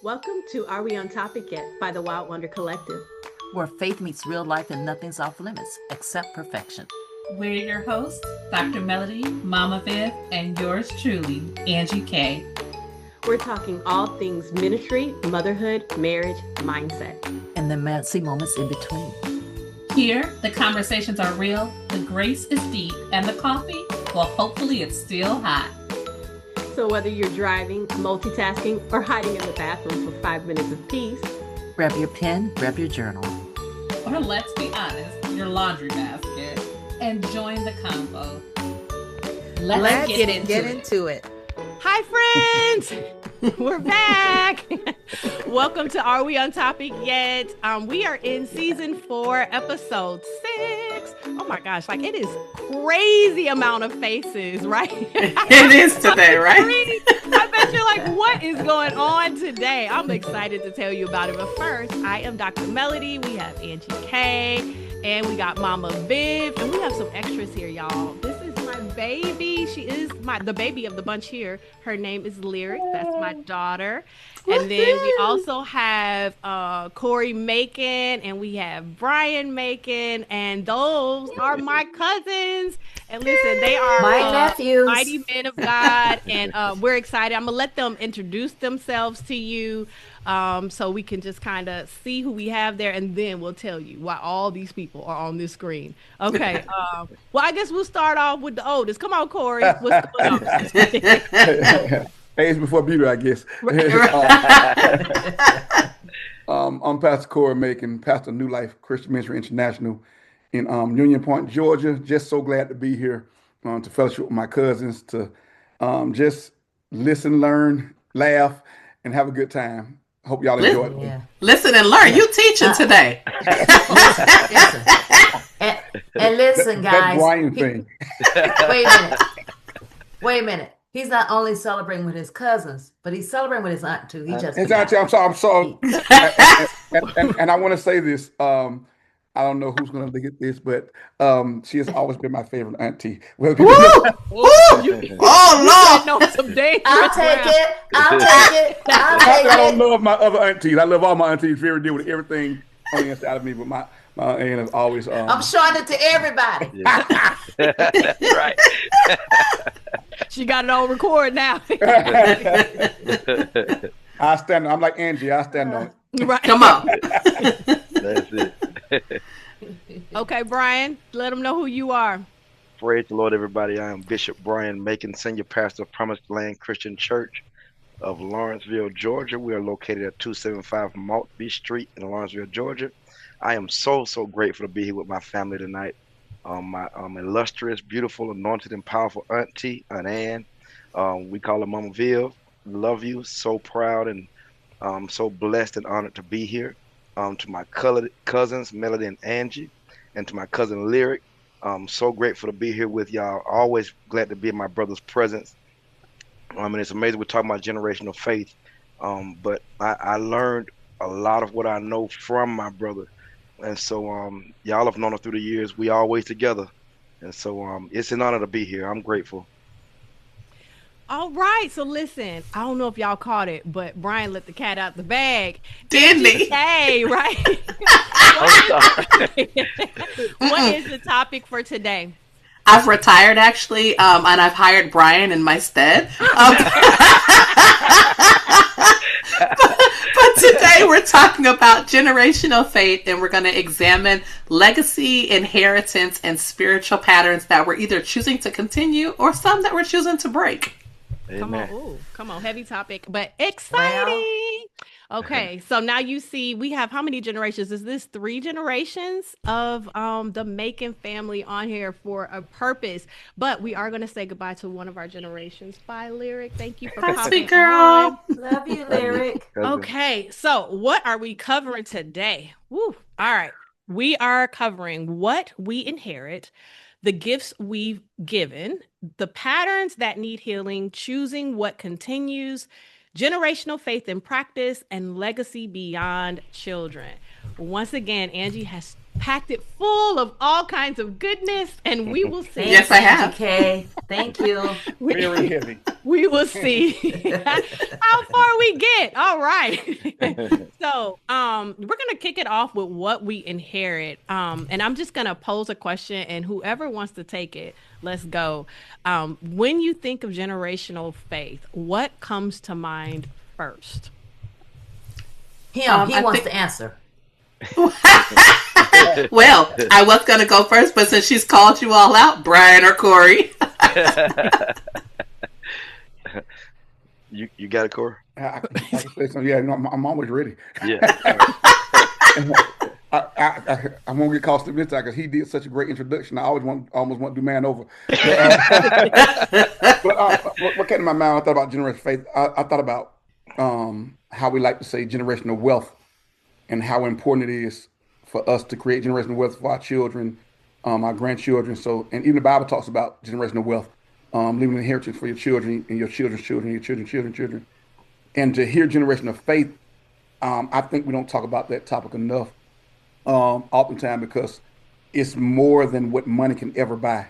Welcome to Are We On Topic Yet by the Wild Wonder Collective. Where faith meets real life and nothing's off limits except perfection. We're your hosts, Dr. Melody, Mama Viv, and yours truly, Angie K. We're talking all things ministry, motherhood, marriage, mindset, and the messy moments in between. Here, the conversations are real, the grace is deep, and the coffee, well, hopefully it's still hot. So whether you're driving, multitasking, or hiding in the bathroom for 5 minutes of peace, grab your pen, grab your journal. Or let's be honest, your laundry basket, and join the convo. Let's get into it. Hi, friends. We're back. Welcome to Are We On Topic Yet? We are in season 4, episode 6. Oh my gosh, like it is crazy amount of faces, right? It is today, right? I bet you're like, what is going on today? I'm excited to tell you about it. But first, I am Dr. Melody. We have Angie K. And we got Mama Viv. And we have some extras here, y'all. This is my baby. She is the baby of the bunch here. Her name is Lyric. That's my daughter. And then we also have Corey Macon, and we have Brian Macon, and those are my cousins. And listen, they are my nephews, mighty men of God, and we're excited. I'm gonna let them introduce themselves to you, so we can just kind of see who we have there, and then we'll tell you why all these people are on this screen. Okay. Well, I guess we'll start off with the oldest. Come on, Corey. What's going on? Age before beauty, I guess. I'm Pastor Corey Macon, pastor of New Life Christian Ministry International in Union Point, Georgia. Just so glad to be here to fellowship with my cousins, to just listen, learn, laugh, and have a good time. Hope y'all enjoy it. Yeah. Listen and learn. You teaching today. And listen, guys. That Brian thing. Wait a minute. He's not only celebrating with his cousins, but he's celebrating with his aunt too. He just his auntie, I'm sorry. and I want to say this. I don't know who's going to look at this, but she has always been my favorite auntie. Well, oh no! I'll take it. I don't love my other aunties. I love all my aunties. Very deal with everything on the inside of me, but my aunt is always. I'm showing it to everybody. Yeah. Right. She got it on record now. I stand. I'm like Angie. I stand on it. Right. Come on. That's it. Okay, Brian, let them know who you are. Praise the Lord, everybody. I am Bishop Brian Macon, Senior Pastor of Promised Land Christian Church of Lawrenceville, Georgia. We are located at 275 Maltby Street in Lawrenceville, Georgia. I am so grateful to be here with my family tonight. My illustrious, beautiful, anointed, and powerful auntie, Aunt Ann. We call her Mama Viv. Love you. So proud and so blessed and honored to be here. To my cousins, Melody and Angie, and to my cousin Lyric. I'm so grateful to be here with y'all. Always glad to be in my brother's presence. And it's amazing we're talking about generational faith. But I learned a lot of what I know from my brother. And so y'all have known us through the years. We always together. And so it's an honor to be here. I'm grateful. All right. So listen, I don't know if y'all caught it, but Brian let the cat out the bag. Didn't he? Hey, right? What is the topic for today? I've retired actually, and I've hired Brian in my stead. But today we're talking about generational faith, and we're going to examine legacy, inheritance, and spiritual patterns that we're either choosing to continue or some that we're choosing to break. Amen. Come on, heavy topic, but exciting. Okay, so now you see we have how many generations? Is this 3 generations of the Macon family on here for a purpose? But we are going to say goodbye to one of our generations. Bye, Lyric. Thank you for Hi, popping sweet girl. on. Love you, Lyric. Okay, so what are we covering today? Woo. All right, we are covering what we inherit, the gifts we've given, the patterns that need healing, choosing what continues, generational faith in practice, and legacy beyond children. once again, Angie has packed it full of all kinds of goodness, and we will see. Yes, I have. Angie K. Thank you. Very heavy. We will see how far we get. All right. So, we're gonna kick it off with what we inherit. And I'm just gonna pose a question, and whoever wants to take it, let's go. When you think of generational faith, what comes to mind first? He I wants think- to answer. Well, I was going to go first, but since she's called you all out, Brian or Corey. You got it, Corey? I can say something. Yeah, I'm always ready. Yeah. I won't get caught this time because he did such a great introduction. I almost want to do man over. What came to my mind? I thought about generational faith. I thought about how we like to say generational wealth and how important it is for us to create generational wealth for our children, our grandchildren. So, and even the Bible talks about generational wealth, leaving an inheritance for your children and your children's children, your children's children. And to hear generational faith, I think we don't talk about that topic enough, oftentimes, because it's more than what money can ever buy.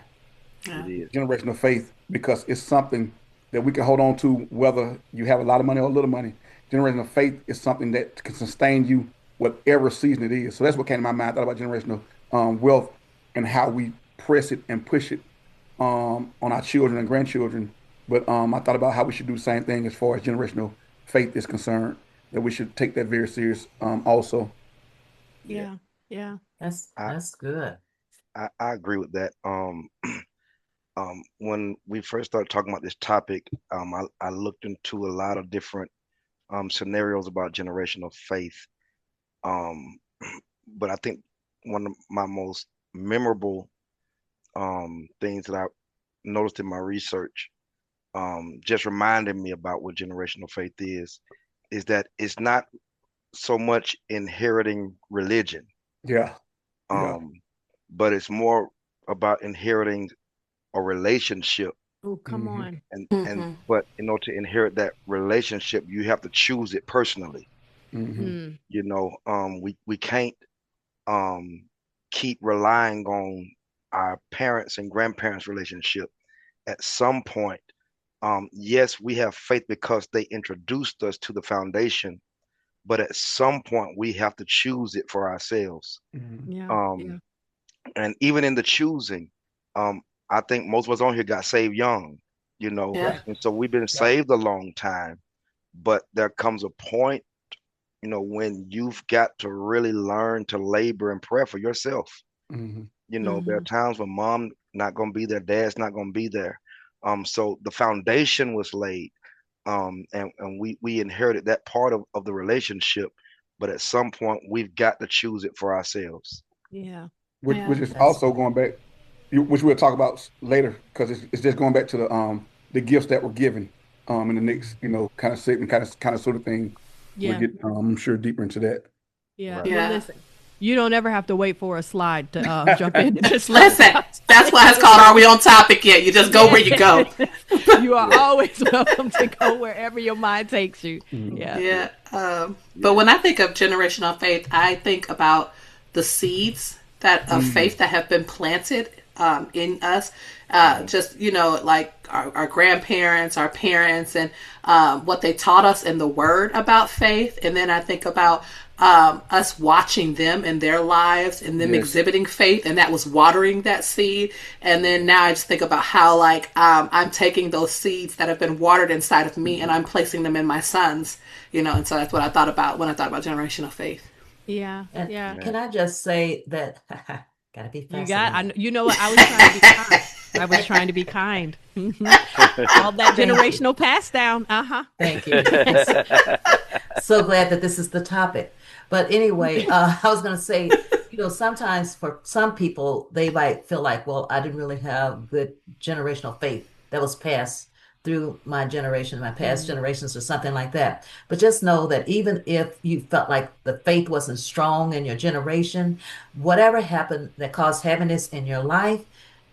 Yeah. It is. Generational faith, because it's something that we can hold on to, whether you have a lot of money or a little money. Generational faith is something that can sustain you whatever season it is. So that's what came to my mind. I thought about generational wealth and how we press it and push it on our children and grandchildren. But I thought about how we should do the same thing as far as generational faith is concerned, that we should take that very serious also. Yeah. That's good. I agree with that. When we first started talking about this topic, I looked into a lot of different scenarios about generational faith. But I think one of my most memorable things that I noticed in my research, just reminded me about what generational faith is that it's not so much inheriting religion, Yeah. but it's more about inheriting a relationship. Oh, come Mhm. on. And but in order to inherit that relationship, you have to choose it personally. Mhm. You know, we can't keep relying on our parents and grandparents' relationship. At some point, yes, we have faith because they introduced us to the foundation, but at some point we have to choose it for ourselves. Mhm. Yeah. Um, and even in the choosing, I think most of us on here got saved young, you know, Yeah. and so we've been saved a long time, but there comes a point, you know, when you've got to really learn to labor and pray for yourself. Mhm. You know, there are times when mom not gonna be there, dad's not gonna be there. So the foundation was laid, and we inherited that part of the relationship, but at some point we've got to choose it for ourselves. Yeah. Which Yeah. which is That's also going back, which we'll talk about later, because it's just going back to the gifts that were given in the next kind of segment, kind of sort of thing. Yeah. We'll get I'm sure deeper into that. Yeah. Right. Well, Yeah. listen, you don't ever have to wait for a slide to jump in. Just Listen, that's why it's called Are We On Topic Yet? You just go where you go. You are always welcome to go wherever your mind takes you. Mhm. Yeah. Yeah. But when I think of generational faith, I think about the seeds that of faith that have been planted in us. Just, like our grandparents, our parents, and what they taught us in the word about faith. And then I think about us watching them in their lives and them Yes. exhibiting faith, and that was watering that seed. And then now I just think about how I'm taking those seeds that have been watered inside of me and I'm placing them in my sons, and so that's what I thought about when I thought about generational faith. Yeah. And Yeah. can I just say that gotta be You got. fascinating. You know what? I was trying to be kind. I was trying to be kind. All that Thank you. generational pass down. Thank you. So glad that this is the topic. But anyway, I was going to say, sometimes for some people, they might feel like, well, I didn't really have good generational faith that was passed through my generation, my past generations, or something like that. But just know that even if you felt like the faith wasn't strong in your generation, whatever happened that caused heaviness in your life,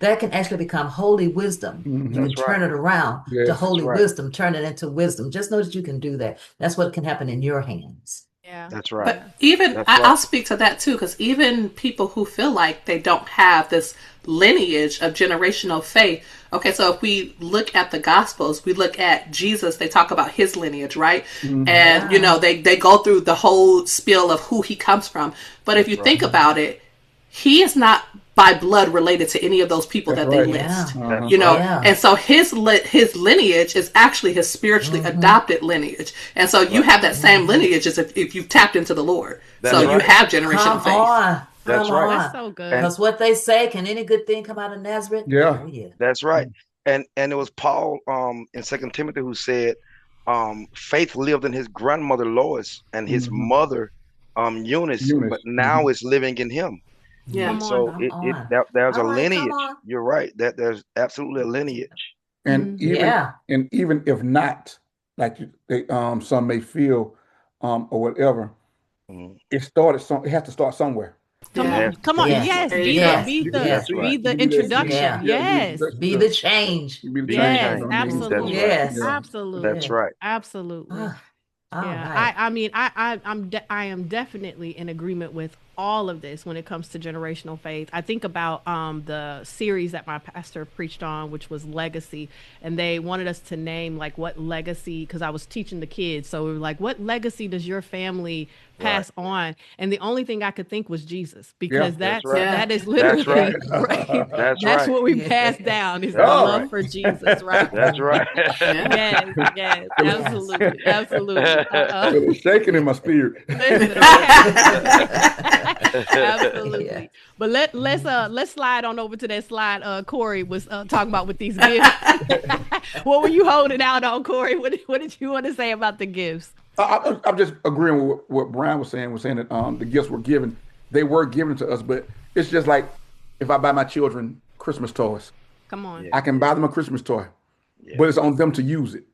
that can actually become holy wisdom. Mhm. You can That's turn right. it around to Yes. holy right. wisdom, turn it into wisdom. Just know that you can do that. That's what can happen in your hands. Yeah. That's right. But even That's I'll right. speak to that too, because even people who feel like they don't have this lineage of generational faith. Okay, so if we look at the Gospels, we look at Jesus. They talk about his lineage, right? Mhm. And you Yeah. know they go through the whole spiel of who he comes from. But if That's you right. think about it, he is not by blood related to any of those people That's that they right. list. Yeah. That's You know, right. Yeah. and so his lineage is actually his spiritually Mm-hmm. adopted lineage, and so you Right. have that same Mm-hmm. lineage as if you've tapped into the Lord. So That's you Yeah. right. have generational Come faith. on. That's Come right. That's on. so good. And Because what they say, can any good thing come out of Nazareth? Yeah. Oh, yeah. that's right. And it was Paul in Second Timothy who said, faith lived in his grandmother Lois and his Mhm. mother Eunice, but Eunice. now Mhm. it's living in him. Yeah. And Come on. so Come it on. there's a All right. Come lineage. on. You're right. That there's absolutely a lineage. And Mhm. even Yeah. and even if not, like they some may feel or whatever, Mhm. it has to start somewhere. Come It Yeah. on. has to. Come on. Yes. Yes. There you Be go. Yes. be You can be the the That's Yes. right. be seed. You the can be that seed. introduction. Yeah. Yeah, you be the Yes. introduction Be to the change. you be the change. You Yes. know Yeah. what I mean? That's Absolutely. right. Yes. Yeah. That's Absolutely. Yeah. right. Absolutely. Ah, all Yeah, right. I mean, I am definitely in agreement with all of this when it comes to generational faith. I think about the series that my pastor preached on, which was Legacy, and they wanted us to name like what legacy, because I was teaching the kids. So we were like, what legacy does your family Right. pass on? And the only thing I could think was Jesus, Yeah. because That's right. Yeah. that is That's right. literally right. That's That's right. what we pass Yes. down is the That's Oh. love right. for Jesus, right? That's Mhm. right. Yeah. Yes, yes, Yes. absolutely, absolutely. Feel it shaking in my spirit. Listen, okay. Yeah. Absolutely. But let's slide on over to that slide Corey was talking about with these gifts. What were you holding out on, Corey? What did you want to say about the gifts? I'm just agreeing with what Brian was saying. Was saying that the gifts were given, they were given to us, but it's just like if I buy my children Christmas toys, Come on. Yeah. I can buy them a Christmas toy, Yeah. but it's on them to use it.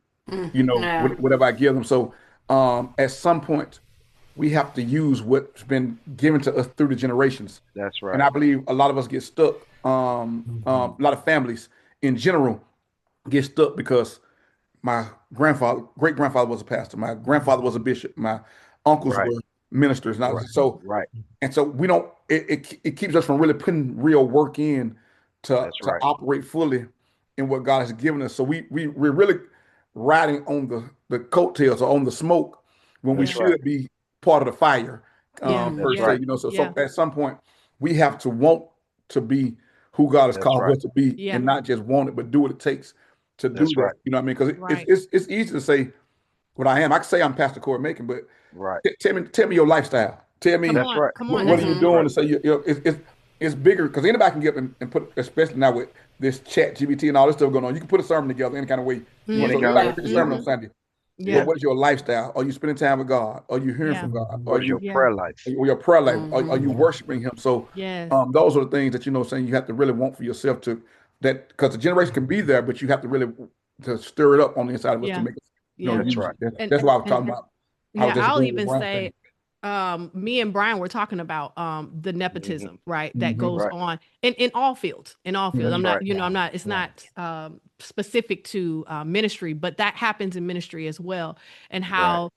You know, Yeah. whatever I give them. So at some point, we have to use what's been given to us through the generations. That's And right. I believe a lot of us get stuck. A Mhm. lot of families in general get stuck because my grandfather, great grandfather was a pastor. My grandfather was a bishop. My uncles Right. were ministers. And Right. so Right. we don't. It keeps us from really putting real work in That's to right. operate fully in what God has given us. So we're really riding on the coattails or on the smoke when we That's Yeah. right. should be part of the fire, Yeah. per That's Yeah. se. right. You know. So Yeah. at some point we have to want to be who God has That's called right. us to be, Yeah. and not just want it, but do what it takes to do That's that. right. You know what I mean? Because Right. it's easy to say what I am. I can say I'm Pastor Corey Macon, but Right. tell me your lifestyle. Tell Come me That's on. right. Come on. what That's are you Mm-hmm. it. doing Right. to say it's bigger because anybody can get up and put, especially now with this chat GBT and all this stuff going on, you can put a sermon together any kind of way you want. Any So Mm-hmm. kind of anybody way. can preach a sermon Hmm. on Sunday. But Yeah. what is your lifestyle? Are you spending time with God? Are you hearing Yeah. from God? What is your Yeah. prayer life? Or your prayer life? Are Mm-hmm. you Yeah. worshiping Him? So Yes. those are the things that saying you have to really want for yourself to that because the generation can be there, but you have to really to stir it up on the inside of us to Yeah. make us Yeah. That's use right. it. That's, And that's what I was and talking about. I was yeah, just I'll agreeing with even Brian say saying. me and Brian were talking about the Hmm. nepotism, right? That Hmm. goes Right. on in all fields. In all fields. Hmm. I'm That's not, right. you know, I'm Yeah. not, it's Yeah. not specific to ministry, but that happens in ministry as well. And Right. how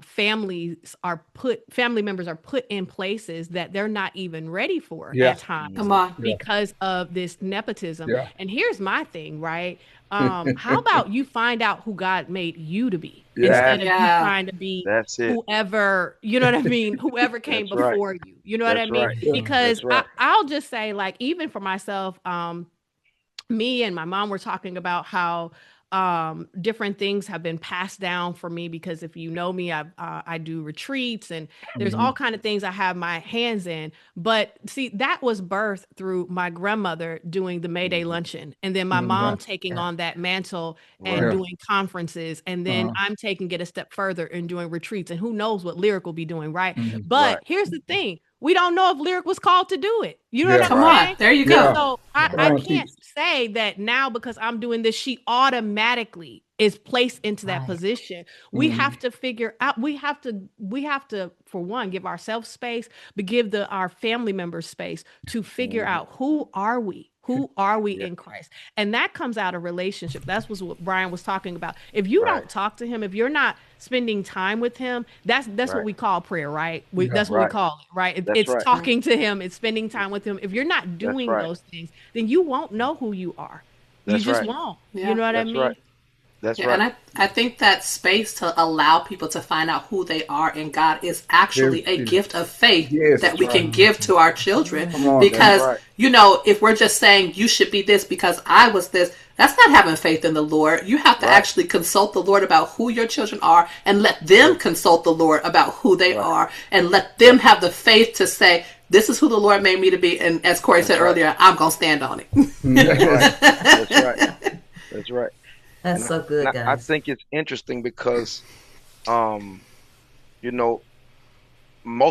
family members are put in places that they're not even ready for Yeah. at times Come Hmm. on. Yeah. because of this nepotism. Yeah. And here's my thing, right? How about you find out who God made you to be Yeah. instead of you Yeah. trying to be That's it. whoever, you know what I mean? Whoever came That's right. before you, you know what I That's mean? right. Yeah. Because That's right. I'll just say, like, even for myself, me and my mom were talking about how different things have been passed down for me because if you know me, I do retreats and there's Hmm. all kind of things I have my hands in. But see, that was birthed through my grandmother doing the May Day Hmm. luncheon, and then my Hmm. mom Yeah. taking Yeah. on that mantle and Right. Yeah. doing conferences, and then Uh-huh. I'm taking it a step further and doing retreats, and who knows what Lyric will be doing, right? Hmm. But Right. here's the thing. We don't know if Lyric was called to do it. You know what Yeah. I'm Come Right. on. saying? There you And go. Yeah. so Come I Right. on, can't teach. say that now because I'm doing this, she automatically is placed into that Right. position. We Hmm. have to figure out, we have to, for one, give ourselves space, but give our family members space to figure Hmm. out who are we? Who are we in Christ? And that comes out of relationship. That's what Brian was talking about. If you don't talk to him, if you're not spending time with him, that's what we call prayer, right? That's what we call it, right? It's talking to him, it's spending time with him. If you're not doing those things, then you won't know who you are. You just won't. You know what I mean? That's right. And I think that space to allow people to find out who they are in God is actually a gift of faith that we can give to our children. Because, if we're just saying you should be this because I was this, that's not having faith in the Lord. You have to actually consult the Lord about who your children are and let them consult the Lord about who they are and let them have the faith to say, this is who the Lord made me to be. And as Corey said earlier, I'm going to stand on it. That's right. That's right. That's so good, guys. I think it's interesting because, most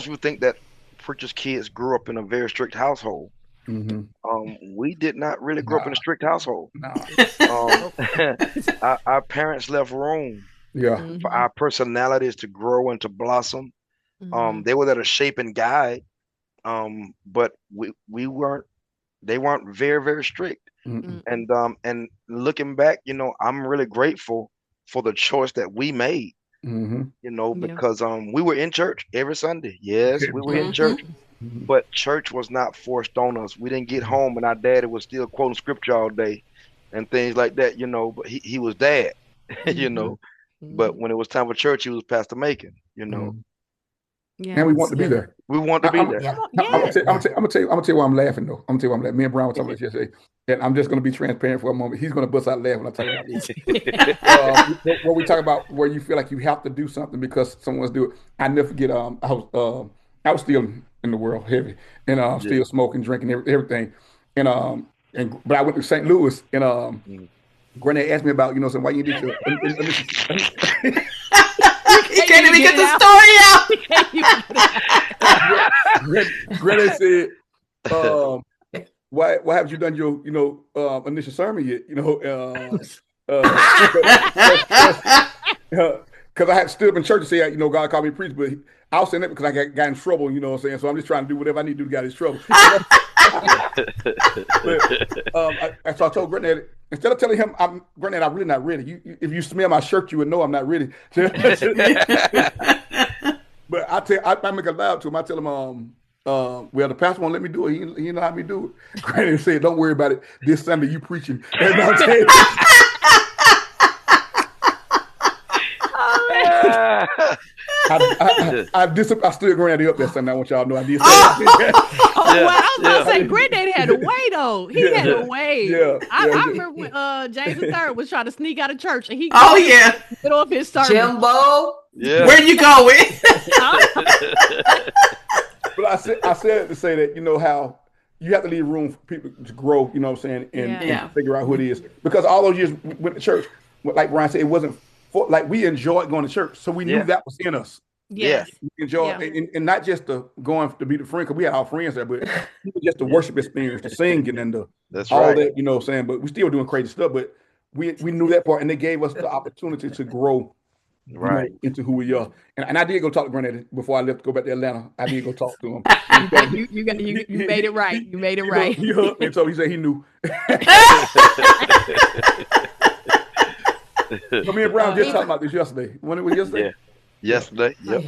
people think that preachers' kids grew up in a very strict household. We did not really grow up in a strict household. Our parents left room for our personalities to grow and to blossom. They were there to shape and guide, but we weren't. They weren't very, very strict. And looking back, I'm really grateful for the choice that we made. Because we were in church every Sunday. Yes, we were in church, but church was not forced on us. We didn't get home and our daddy was still quoting scripture all day and things like that. But he was dad. But when it was time for church, he was Pastor Macon. And we want to be there. We want to be there. I'm gonna tell you why I'm laughing though. I'm gonna tell you why I'm laughing. Me and Brian were talking about this yesterday, and I'm just gonna be transparent for a moment. He's gonna bust out laughing when I talk about this. When we talk about where you feel like you have to do something because someone's doing it. I never forget. I was still in the world heavy, and still smoking, drinking, everything, but I went to St. Louis, and Granny asked me about why you did your. He can't even get the story out. Granny said, why haven't you done your initial sermon yet? Because I had stood up in church and say, God called me to preach, but I was saying that because I got in trouble, you know what I'm saying? So I'm just trying to do whatever I need to do to get out of his trouble. So I told Granddad, instead of telling him, Granddad, I'm really not ready. If you smell my shirt, you would know I'm not ready. But I make a loud to him. I tell him, well, the pastor won't let me do it. He know how me do it. Granddad said, don't worry about it. This Sunday you preaching. And I'll tell you. I stood Granddaddy up that Sunday. I want y'all to know I did. Well, I was about to say, Granddaddy had a way though. He had a way. I remember when James III was trying to sneak out of church, and he middle of his sermon. Jimbo, where you going? But I said it to say that how you have to leave room for people to grow. You know what I'm saying, and figure out who it is. Because all those years we went to church, like Brian said, it wasn't. We enjoyed going to church, so we knew that was in us. Yes, we enjoyed, and not just going to be the friend, because we had our friends there, but just the worship experience, the singing, and that. You know what I'm saying. But we still were doing crazy stuff, but we knew that part, and they gave us the opportunity to grow, into who we are. And I did go talk to Granddaddy before I left to go back to Atlanta. I did go talk to him. You made it right. You made it right. He hugged me, and so he said he knew. So me and Brown just talked about this yesterday. When it was yesterday? Yesterday. Yep.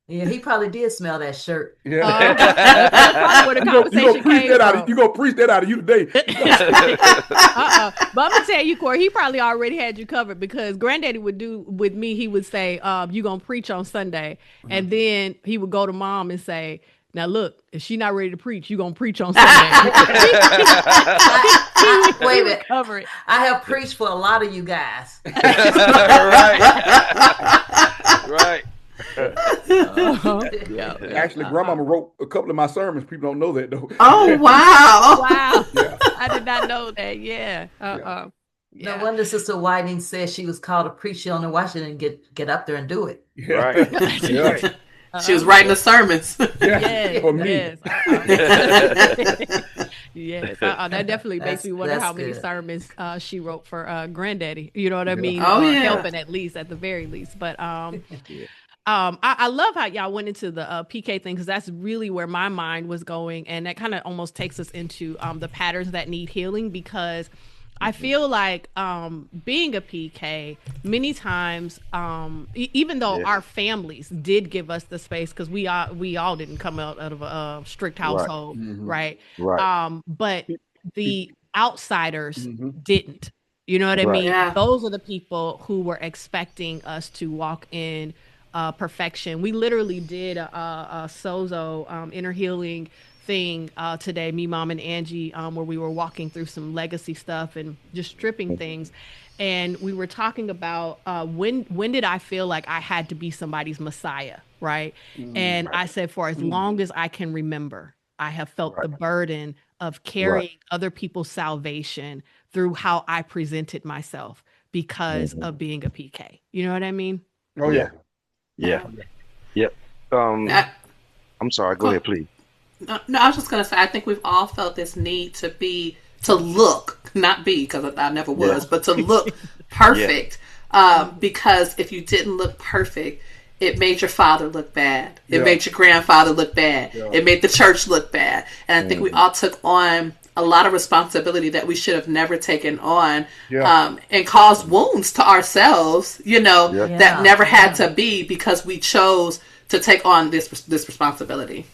Yeah, he probably did smell that shirt. Yeah. That's where the conversation came from. You gonna preach that out of you today. But I'm gonna tell you, Corey, he probably already had you covered, because Granddaddy would do with me, he would say, you gonna preach on Sunday. And then he would go to Mom and say, now look, if she not ready to preach, you gonna preach on Sunday. Wait a minute. Cover it. I have preached for a lot of you guys. Right. Actually, Grandmama wrote a couple of my sermons. People don't know that though. Oh wow! Wow! Yeah. I did not know that. Yeah. No wonder Sister Whiting said she was called to preach. She don't know why she didn't get up there and do it. Right. She was writing the sermons. Yes, for me. Yes. That definitely makes me wonder how many sermons she wrote for Granddaddy. You know what I mean? Oh, yeah. Helping at the very least. But I love how y'all went into the PK thing because that's really where my mind was going, and that kind of almost takes us into the patterns that need healing because I feel like being a PK many times, even though Yeah. our families did give us the space because we all didn't come out of a strict Right. household, Mm-hmm. right? Right. But the outsiders Mm-hmm. didn't. You know what I Right. mean? Yeah. Those are the people who were expecting us to walk in perfection. We literally did a Sozo inner healing thing today, me, mom, and Angie, where we were walking through some legacy stuff and just stripping things. And we were talking about when did I feel like I had to be somebody's Messiah, right? And Right. I said, for as long as I can remember, I have felt Right. the burden of Right. carrying other people's salvation through how I presented myself because Mhm. of being a PK. You know what I mean? Oh Yeah. yeah. Yeah. Yep. Um, I, I'm sorry. Go go, ahead, please. no, I was just gonna say, I think we've all felt this need to look, not be, because I never Yeah. was, but to look Yeah. perfect. Because if you didn't look perfect, it made your father look bad. It Yeah. made your grandfather look bad. Yeah. It made the church look bad. And I think we Mhm. all took on a lot of responsibility that we should have never taken on, Yeah. and caused wounds to ourselves, Yeah. that Yeah, never had yeah, to be because we chose to take on this responsibility.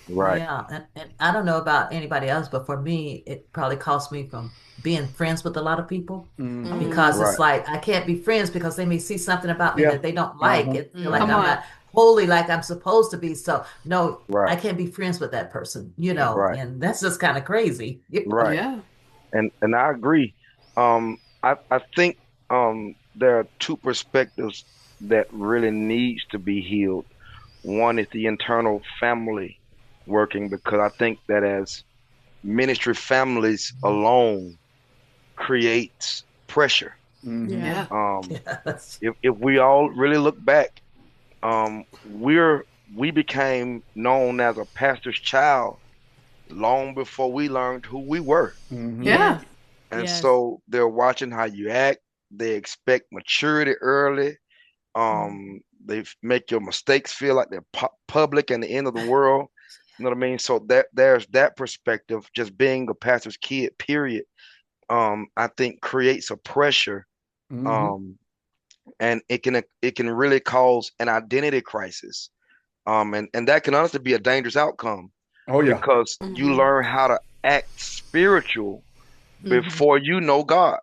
Right. yeah. And I don't know about anybody else, but for me, it probably cost me from being friends with a lot of people Mm-hmm. because Right. it's like I can't be friends because they may see something about me Yeah. that they don't like Uh-huh. and feel like Come I'm Mhm. on. not wholly like I'm supposed to be. So no, Right. I can't be friends with that person, Right. and that's just kind of crazy. Right. Yeah. And I agree. I think there are two perspectives that really needs to be healed. One is the internal family working because I think that as ministry families alone creates pressure. Mm-hmm. Yeah. Yeah. Um, Yeah, that's if we all really look back, we became known as a pastor's child long before we learned who we were. Mm-hmm. Yeah. Yes. And Yes. so they're watching how you act. They expect maturity early. They make your mistakes feel like they're public and the end of the world. You know what I mean? So there's that perspective. Just being a pastor's kid, period. I think creates a pressure. Mm-hmm. Um, and it can really cause an identity crisis. And that can honestly be a dangerous outcome Oh yeah. because you Hmm. learn how to act spiritual Mhm. before you know God.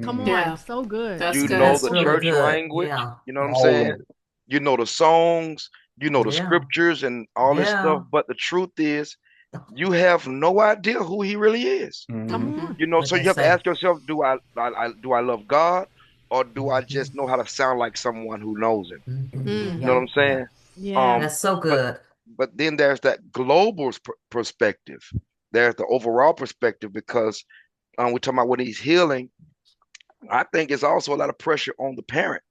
Come Mm-hmm. on. Yeah. So good. That's You good. know that's the really So church good. language. Yeah, You know what I'm All saying? of it. You know the songs, you know the yeah, scriptures and all this stuff. yeah. But the truth is, you have no idea who he really is. come Mm-hmm. on. Hmm. So What you they have to say. ask yourself, do I love God or do I Hmm. just know how to sound like someone who knows him? Hmm. You know Mm. what Yeah, I'm yeah. saying? Yeah. Um, That's so but good. but then there's that global perspective. There's the overall perspective because we're talking about when he's healing. I think it's also a lot of pressure on the parent.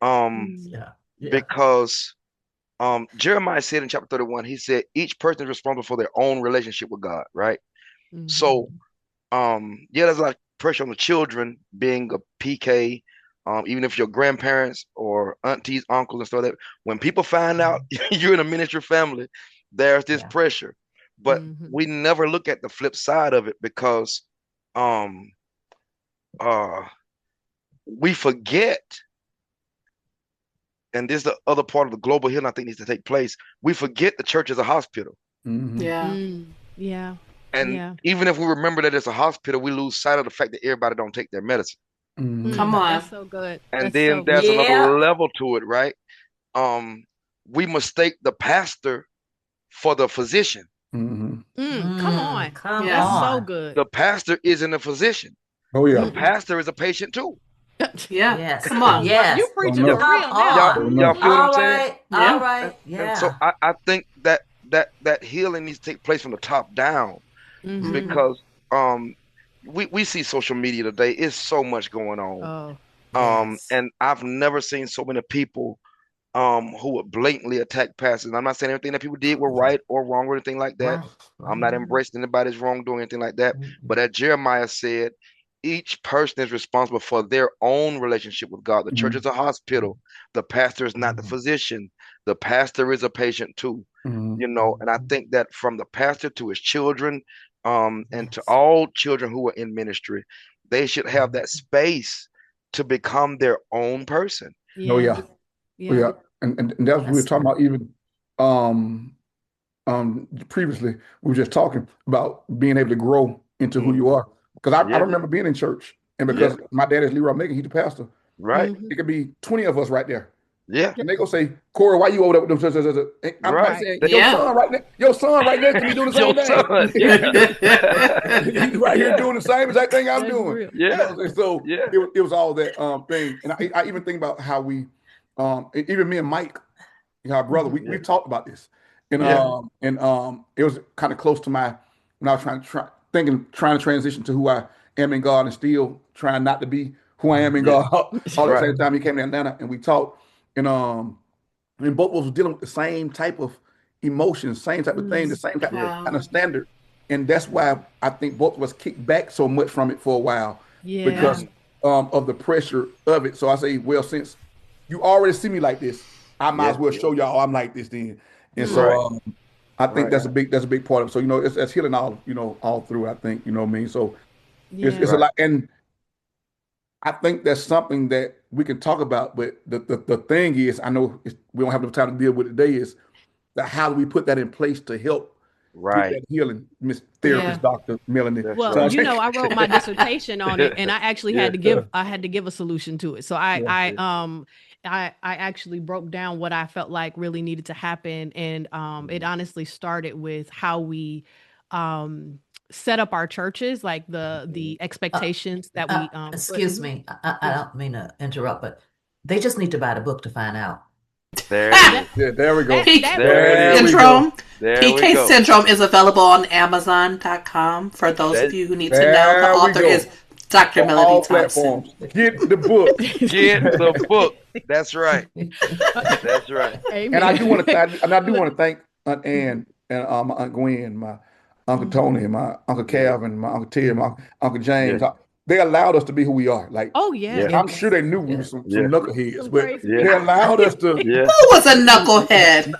Um, Mm. Yeah, yeah. because Jeremiah said in chapter 31, he said each person is responsible for their own relationship with God, right? Mhm. So yeah, there's a lot of pressure on the children being a PK, even if your grandparents or aunties, uncles, and stuff like that. When people find out you're in a ministry family, there's this Yeah. pressure. But Mhm. we never look at the flip side of it because um uh we forget, and this is the other part of the global healing I think needs to take place. We forget the church is a hospital. Mm-hmm. Yeah. Mm. Yeah. And Yeah. even if we remember that it's a hospital, we lose sight of the fact that everybody don't take their medicine. Mm-hmm. Come Mm. on. That's so good. And That's then so there's good. another Yeah. level to it, right? We mistake the pastor for the physician. Mm-hmm. Come on. Come That's Yeah. so on. good. The pastor isn't a physician. Oh The yeah. Mm-mm. pastor is a patient too. Yeah. Yes. Come Oh on. my, you Yes. Don't preaching Yeah, know. for Come real now. y'all, Don't on. y'all know. feel what I'm All saying? right. All Yeah. And, right. and so Yeah. I think that healing needs to take place from the top down Mhm. Hmm. because we see social media today. It's so much going on. Oh. Yes. And I've never seen so many people who would blatantly attack pastors. I'm not saying everything that people did were right or wrong or anything like that. Right. I'm Right. not embracing anybody's wrongdoing, anything like that. Mhm. But as Jeremiah said, each person is responsible for their own relationship with God. The church is a hospital. The pastor is not the physician. The pastor is a patient too. And I think that from the pastor to his children, and to all children who are in ministry, they should have that space to become their own person. Oh yeah. Yeah. And that's what we were talking about even previously. We were just talking about being able to grow into who you are. Because I remember being in church, and because my dad is Leroy Megan, he's the pastor. Right. It could be 20 of us right there. Yeah. And they go say, Corey, why you over there with them? I'm Right. saying, your son right next to me doing the same thing. He's right here doing the same exact thing I'm doing. Real. Yeah. And so it was all that thing. And I even think about how we, even me and Mike, our brother, we talked about this. And it was kind of close to when I was trying to transition to who I am in God, and still trying not to be who I am in God. All at the same time, he came to Atlanta and we talked, and both of us were dealing with the same type of emotions, same type of thing, the same type of kind of standard. And that's why I think both of us kicked back so much from it for a while, because of the pressure of it. So I say, well, since you already see me like this, I might as well show y'all I'm like this then. And so I think that's a big part of it. So it's healing all through. I think what I mean. So it's a lot, and I think that's something that we can talk about. But the thing is, I know we don't have enough time to deal with it today. Is that how do we put that in place to help get that healing, Miss Therapist, Dr. Melanie? Well, I wrote my dissertation on it, and I actually had to give a solution to it. So I actually broke down what I felt like really needed to happen. And it honestly started with how we set up our churches, like the expectations that we excuse me, I don't mean to interrupt, but they just need to buy the book to find out. There we go. PK Syndrome is available on Amazon.com for those of you who need to know. The author is Dr. Melody Thompson. Get the book. Get the book. That's right. That's right. Amen. And I do want to thank Aunt Ann and my Aunt Gwen, my Uncle Tony, my Uncle Calvin, my Uncle Ted, my Uncle James. They allowed us to be who we are. Like, I'm sure they knew we were some knuckleheads, but they allowed us to. Who was a knucklehead?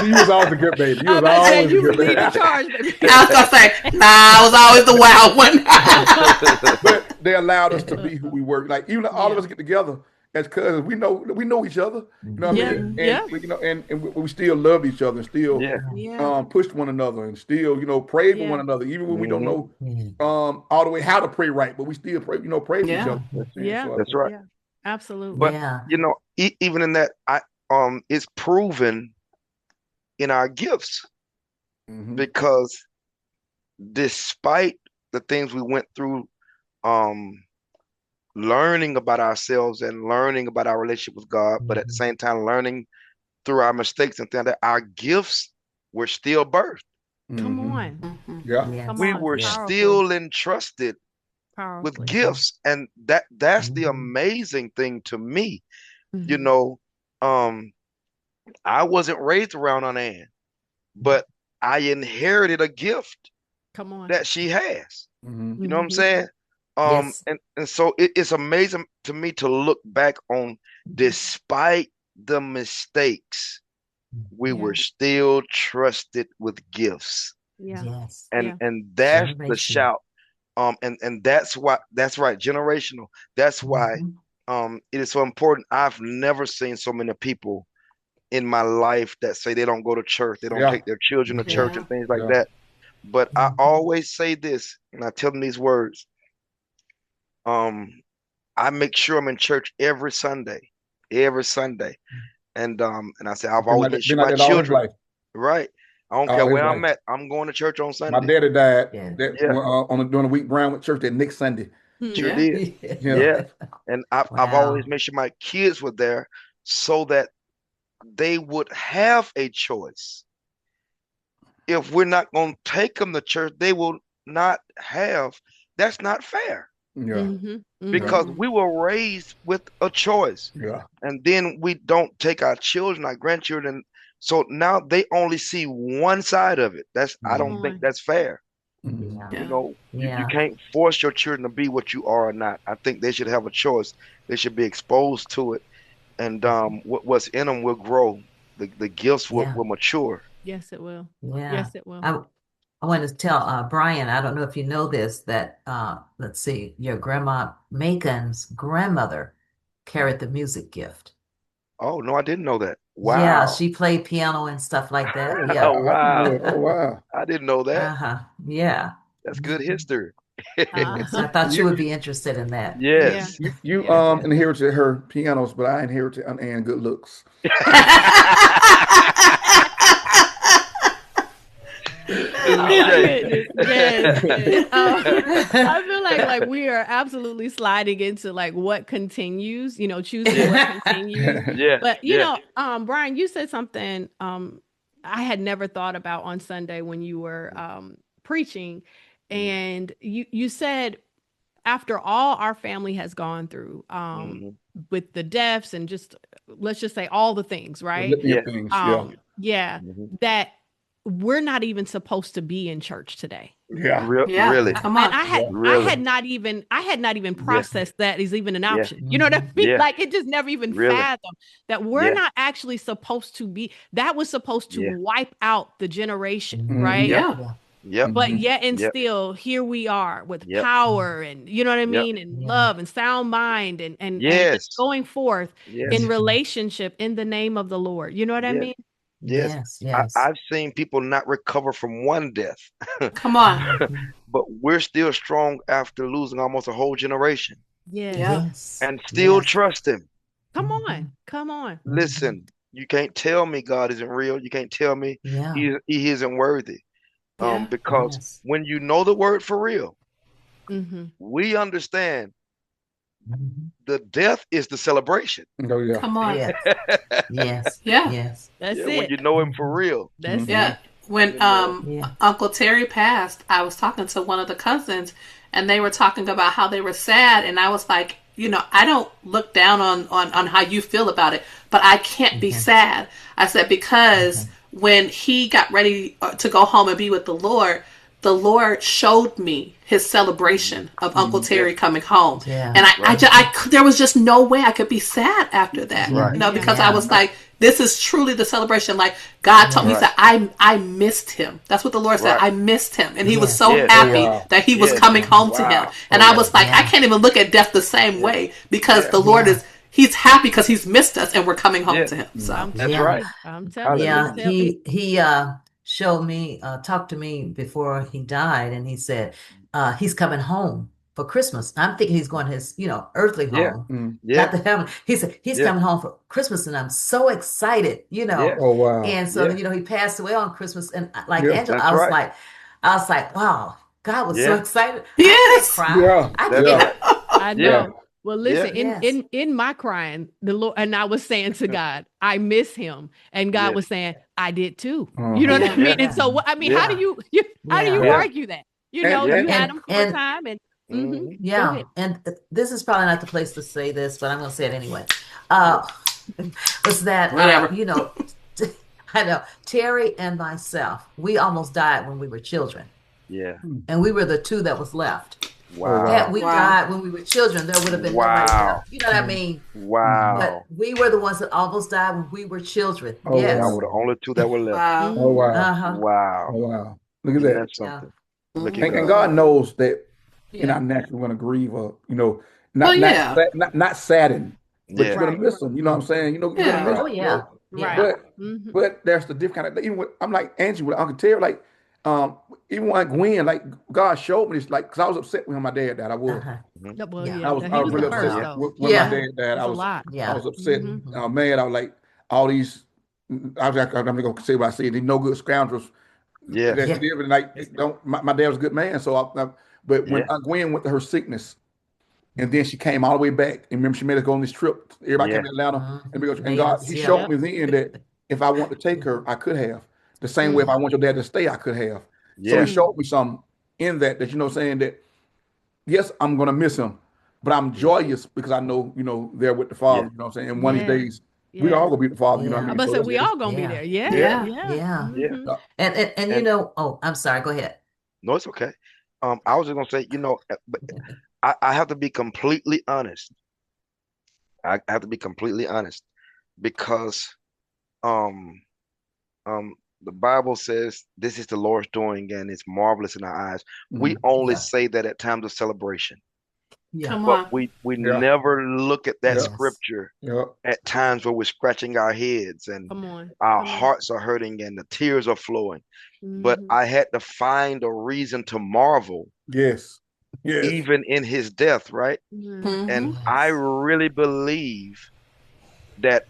You was always a good baby. You was always a good baby. I was gonna say, I was always the wild one. But they allowed us to be who we were. Like, even all of us get together as cousins, we know each other. You know what I mean? And we still love each other, and still push one another, and still pray for one another, even when we don't know all the way how to pray right, but we still pray for each other. That's right. Yeah. Absolutely. But even in that, it's proven in our gifts, because despite the things we went through, learning about ourselves and learning about our relationship with God, but at the same time learning through our mistakes and things, that our gifts were still birthed. Come on. We were still entrusted with gifts, and that's the amazing thing to me. I wasn't raised around Aunt Ann, but I inherited a gift that she has. You know what I'm saying? And so it's amazing to me to look back on, despite the mistakes, we were still trusted with gifts. And that's the shout. And that's right, generational. That's why it is so important. I've never seen so many people in my life that say they don't go to church, they don't take their children to church and things like that. But I always say this, and I tell them these words. I make sure I'm in church every Sunday, and I say I've always made sure my children, right? I don't care where I'm at. I'm going to church on Sunday. My daddy died during the week Brownwood Church that next Sunday. Sure did. And I've always made sure my kids were there so that they would have a choice. If we're not going to take them to church, they will not have. That's not fair. Because we were raised with a choice. And then we don't take our children, our grandchildren. So now they only see one side of it. I don't think that's fair. Yeah. You know, you Yeah. can't force your children to be what you are or not. I think they should have a choice. They should be exposed to it, and what's in them will grow. The gifts Yeah. will mature. Yes, it will. Yeah. Yes, it will. I want to tell Brian, I don't know if you know this, that let's see, your grandma Macon's grandmother carried the music gift. Oh no, I didn't know that. Yeah, Wow. she played piano and stuff like that. Oh, Yeah. Oh wow. I didn't know wow. it. Oh, wow. I didn't know that. Uh-huh. Yeah. That's good history. Yes. I thought you would be interested in that. Yeah. Yes. You Yeah. inherited her pianos, but I inherited and good looks. Oh my goodness. Yes, yes. I feel like we are absolutely sliding into like what continues, choosing what continues. Yeah. But Yeah. Brian, you said something I had never thought about on Sunday when you were preaching, and you said after all our family has gone through Mhm. with the deaths and just let's just say all the things, right? Litany of things. Yeah. Yeah, Mhm. that we're not even supposed to be in church today. Yeah. Yeah, Really. come And on. I had Really. not even Yeah. processed that is even an Yeah. option. You know what I mean? Yeah. Like it just never even Really. fathomed that we're Yeah. not actually supposed to be. That was supposed to Yeah. wipe out the generation, Mhm. right? Yep. Yeah. Yep. But Mhm. yet and Yep. still here we are with Yep. power and you know what I Yep. mean, and Yeah. love and sound mind and Yes. going forth Yes. in relationship in the name of the Lord. You know what I Yes. mean? Yes. Yes. Yes. I've seen people not recover from one death, Come on. Mhm. but we're still strong after losing almost a whole generation Yes. Yeah. Yes. and still Yes. trust him. Come Mhm. on. Come on. Listen, you can't tell me God isn't real. You can't tell me Yeah. he isn't worthy. Yeah. Because Yes. when you know the word for real, Mm-hmm. we understand Mhm. the death is the celebration. Oh, yeah. Come on. Yes. Yes. Yeah. Yes. That's Yeah, it. when you know him for real. That's Mhm. Yeah. it. When You know. Yeah. Uncle Terry passed, I was talking to one of the cousins and they were talking about how they were sad, and I was like, I don't look down on how you feel about it, but I can't be Okay. sad. I said because Okay. when he got ready to go home and be with the Lord showed me his celebration of Uncle Terry coming home. Yeah. And there was just no way I could be sad after that, Right. because Yeah. I was like, this is truly the celebration. Like God told me, he Right. said, I missed him. That's what the Lord said. Right. I missed him. And he was Yes. so Yes. happy Wow. that he was Yes. coming home to Wow. him. And Oh, I yeah. was like, Yeah. I can't even look at death the same way because Yeah. the Lord Yeah. he's happy because he's missed us and we're coming home Yeah. to him. So That's Yeah. right. I'm telling you. Yeah, Hallelujah. he showed me, talked to me before he died, and he said he's coming home for Christmas. I'm thinking he's going to his, earthly Yeah. home, Mm. Yeah. not the heaven. He said he's Yeah. coming home for Christmas, and I'm so excited, Yeah. Oh, wow. And so, Yeah. he passed away on Christmas, and like Yeah. Angela, That's right. I was like, wow, God was so Yeah. excited. Yes. I can't cry. Yeah. I That's can't. right. I know. Yeah. Well, listen, Yeah. Yes. in my crying, the Lord, and I was saying to God, I miss him, and God Yes. was saying, I did too. Uh-huh. You know what I Yeah. mean? Yeah. And so, how Yeah. do you how do you Yeah. Yeah. argue that? You And know, Yeah. you had and him for a and time, and Mhm. go Yeah, ahead. and this is probably not the place to say this, but I'm going to say it anyway. Uh, was that Whatever. I know Terry and myself, we almost died when we were children, Yeah. and we were the two that was left. Wow. Had we Wow. died when we were children, there would have been nobody Wow. left. You know what I mean? Wow. But we were the ones that almost died when we were children. Oh, Yes. Y'all wow. were the only two that were left. Wow. Oh, wow. Uh-huh. Wow. Oh, wow. Look at Isn't that. that something? Look at And God. God knows that in Yeah. our natural we're going to grieve, Well, not yeah. not saddened, but Yeah. you're going to miss them. You know what I'm saying? You're going Yeah. to miss Oh them. yeah. Yeah. But Mhm. but there's the different kind of, even with, I'm like Angie with Uncle Terry, like even like Gwen, like God showed me this, like because I was upset when my dad died. I was. Uh-huh. Well, Yeah. yeah, I was he I was was really the first, upset though. when my Yeah. dad died. It's a lot. I Yeah. was upset, Mhm. mad. I was like all these. I'm not gonna say what I said. These no good scoundrels. Yes. That's Yeah. different. Like don't. My dad was a good man. So but when Yeah. Aunt Gwen went to her sickness, and then she came all the way back, and remember she made us go on this trip. Everybody Yeah. came to Atlanta, and Mhm. God, Yes. He Yeah. showed me then that if I want to take her, I could have. The same way if I want your dad to stay, I could have. So Yeah. He showed me something in that saying that yes, I'm gonna miss him, but I'm joyous because I know, they're with the Father, Yeah. you know what I'm saying? And one of these Yeah. days, we all Yeah. gonna be with the Father, you know what I Yeah. I'm mean? about to So say we all gonna be Yeah. there. Yeah. yeah, Yeah. Yeah. Yeah. Yeah. Mhm. uh, And And I'm sorry, go ahead. No, it's okay. I was just gonna say, but I have to be completely honest. I have to be completely honest because um um the Bible says this is the Lord's doing and it's marvelous in our eyes. We Mhm. only Yeah. say that at times of celebration, Yeah. Come but on. we Yeah. never look at that Yeah. Yes. scripture Yeah. at times where we're scratching our heads and Come on. our Come on. hearts are hurting and the tears are flowing. But Mhm. I had to find a reason to marvel Yes. Yes. even in his death, right? Mhm. Mm-hmm. And I Yes. really believe that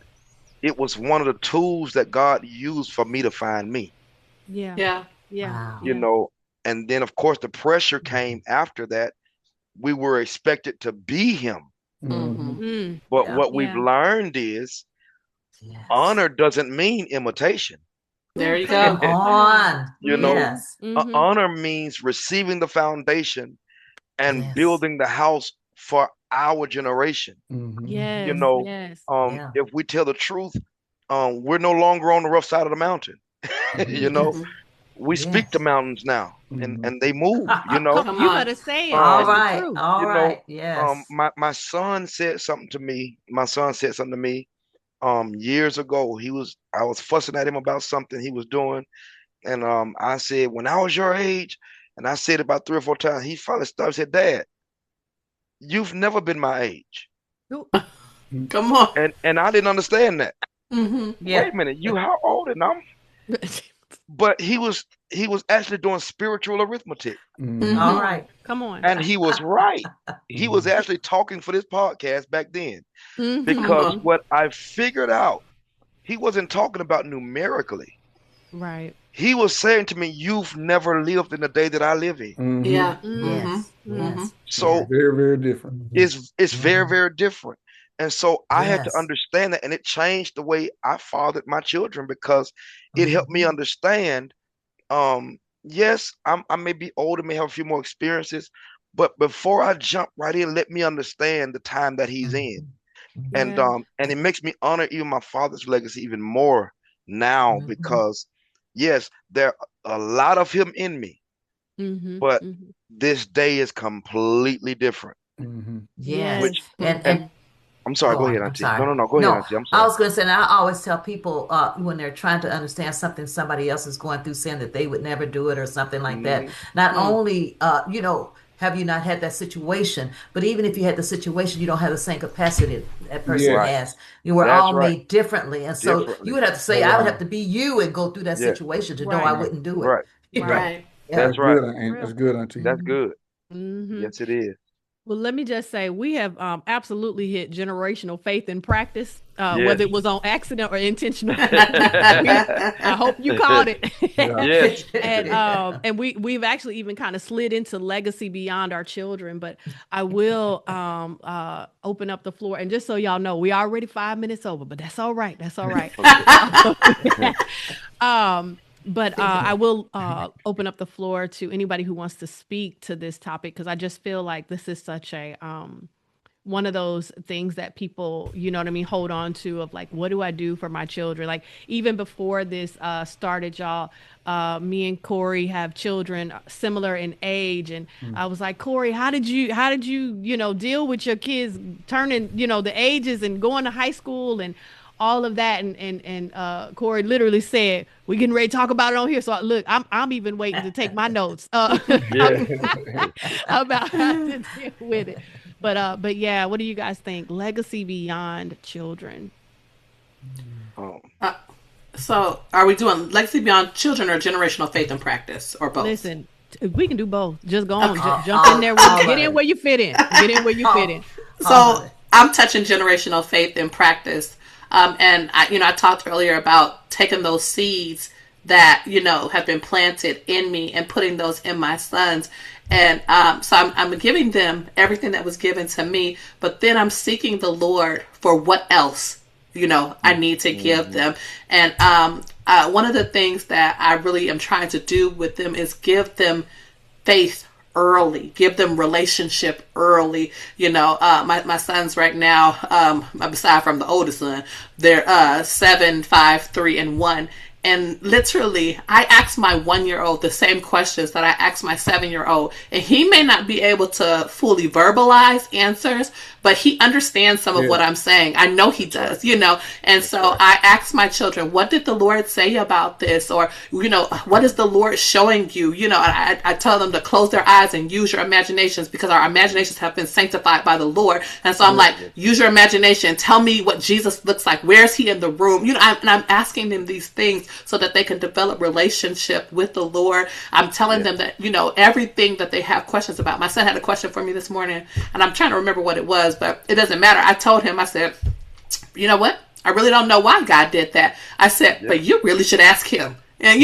it was one of the tools that God used for me to find me, Yeah. Yeah. Yeah. Wow. you Yeah. know. And then, of course, the pressure Mhm. came after that. We were expected to be him. Mm-hmm. Mhm. Mm. But Yeah. what we've Yeah. learned is Yes. honor doesn't mean imitation. There Ooh, you come Come go. on. Come on. on. You know, Mhm. Yes. Mhm. honor means receiving the foundation and Yes. building the house for our generation. Mhm. You Yes. know, Yes. Yeah. if we tell the truth, we're no longer on the rough side of the mountain. You Mhm. know, Mm-hmm. we speak to Yes. mountains now, and Mhm. and they move. You know, Come. Come You on. better say it. All That's the um, right. truth. All you know, right. Yes. my son said something to me. My son said something to me, years ago. I was fussing at him about something he was doing, and I said, when I was your age, and I said it about 3 or 4 times. He finally stopped and said, Dad, you've never been my age. Ooh. Come on. And I didn't understand that. Mm-hmm. Yeah. Wait a minute, you how old? And I'm but he was actually doing spiritual arithmetic. Mhm. Come All Mm-hmm. on. right. Come on. And he was right. He was Mhm. actually talking for this podcast back then. Come Mhm. Because on. what I figured out, he wasn't talking about numerically. Right. He was saying to me, you've never lived in the day that I live in. Mhm. Yeah. Mm. Mm-hmm. Yes. Mm. Mm-hmm. Yes. It's Yeah. So very, very different. it's very, Mhm. very different. And so I had to Yes. understand that, and it changed the way I fathered my children because it helped me Mhm. understand. Yes, I may be older, may have a few more experiences, but before I jump right in, let me understand the time that he's in. Mhm. Mhm. And Yeah. and it makes me honor even my father's legacy even more now Mhm. because yes, there are a lot of him in me, Mhm. but Mhm. this day is completely different. Mhm. Yes. Which Yes. And Mm-hmm. I'm sorry, go go ahead, on. I'm Auntie. No, sorry. no, no, go ahead, No, Auntie. I'm I sorry. was going to say, and I always tell people when they're trying to understand something somebody else is going through, saying that they would never do it or something like that. Hmm. Not Mm. only, have you not had that situation, but even if you had the situation, you don't have the same capacity that person Right. Yes. has. You were That's all right. made differently. And so you Differently. would have to say, All I would right. have to be you and go through that Yeah. situation to know I Right. Right. wouldn't do it. Right. Yeah. Right. Right. Yeah. That's That's right. good. For That's real. good, Auntie. That's Mhm. good. Mhm. Yes, it is. Well, let me just say we have absolutely hit generational faith in practice, Yes. whether it was on accident or intentional. I hope you caught it. Yeah. Yes. And we've actually even kind of slid into legacy beyond our children. But I will open up the floor, and just so y'all know, we already 5 minutes over, but that's all right. That's all right. Okay. um, but I will open up the floor to anybody who wants to speak to this topic because I just feel like this is such a one of those things that people, you know what I mean, hold on to of like, what do I do for my children? Like even before this started, y'all, me and Corey have children similar in age, and I was like, Corey, how did you deal with your kids turning, the ages and going to high school and all of that, and Corey literally said, "We getting ready to talk about it on here." So look, I'm even waiting to take my notes Yeah. about how to deal with it. But yeah, what do you guys think? Legacy beyond children. Um, So, are we doing legacy beyond children or generational faith and practice, or both? Listen, we can do both. Just go on, Okay. jump in there. All Get of in it. where you fit in. Get in where you fit in. All of So it. I'm touching generational faith and practice. And I talked earlier about taking those seeds that, have been planted in me and putting those in my sons. And so I'm giving them everything that was given to me, but then I'm seeking the Lord for what else, I need to give them. And one of the things that I really am trying to do with them is give them faith early, give them relationship early. My sons right now, aside from the oldest son, they're 7, 5, 3, and 1, And literally, I asked my 1-year-old the same questions that I asked my 7-year-old. And he may not be able to fully verbalize answers, but he understands some of what I'm saying. I know he does, And so I asked my children, what did the Lord say about this? Or, what is the Lord showing you? I tell them to close their eyes and use your imaginations, because our imaginations have been sanctified by the Lord. And so I'm like, use your imagination. Tell me what Jesus looks like. Where is he in the room? And I'm asking them these things so that they can develop relationship with the Lord. I'm telling them that, everything that they have questions about. My son had a question for me this morning, and I'm trying to remember what it was, but it doesn't matter. I told him, I said, you know what? I really don't know why God did that. I said, but you really should ask him. And,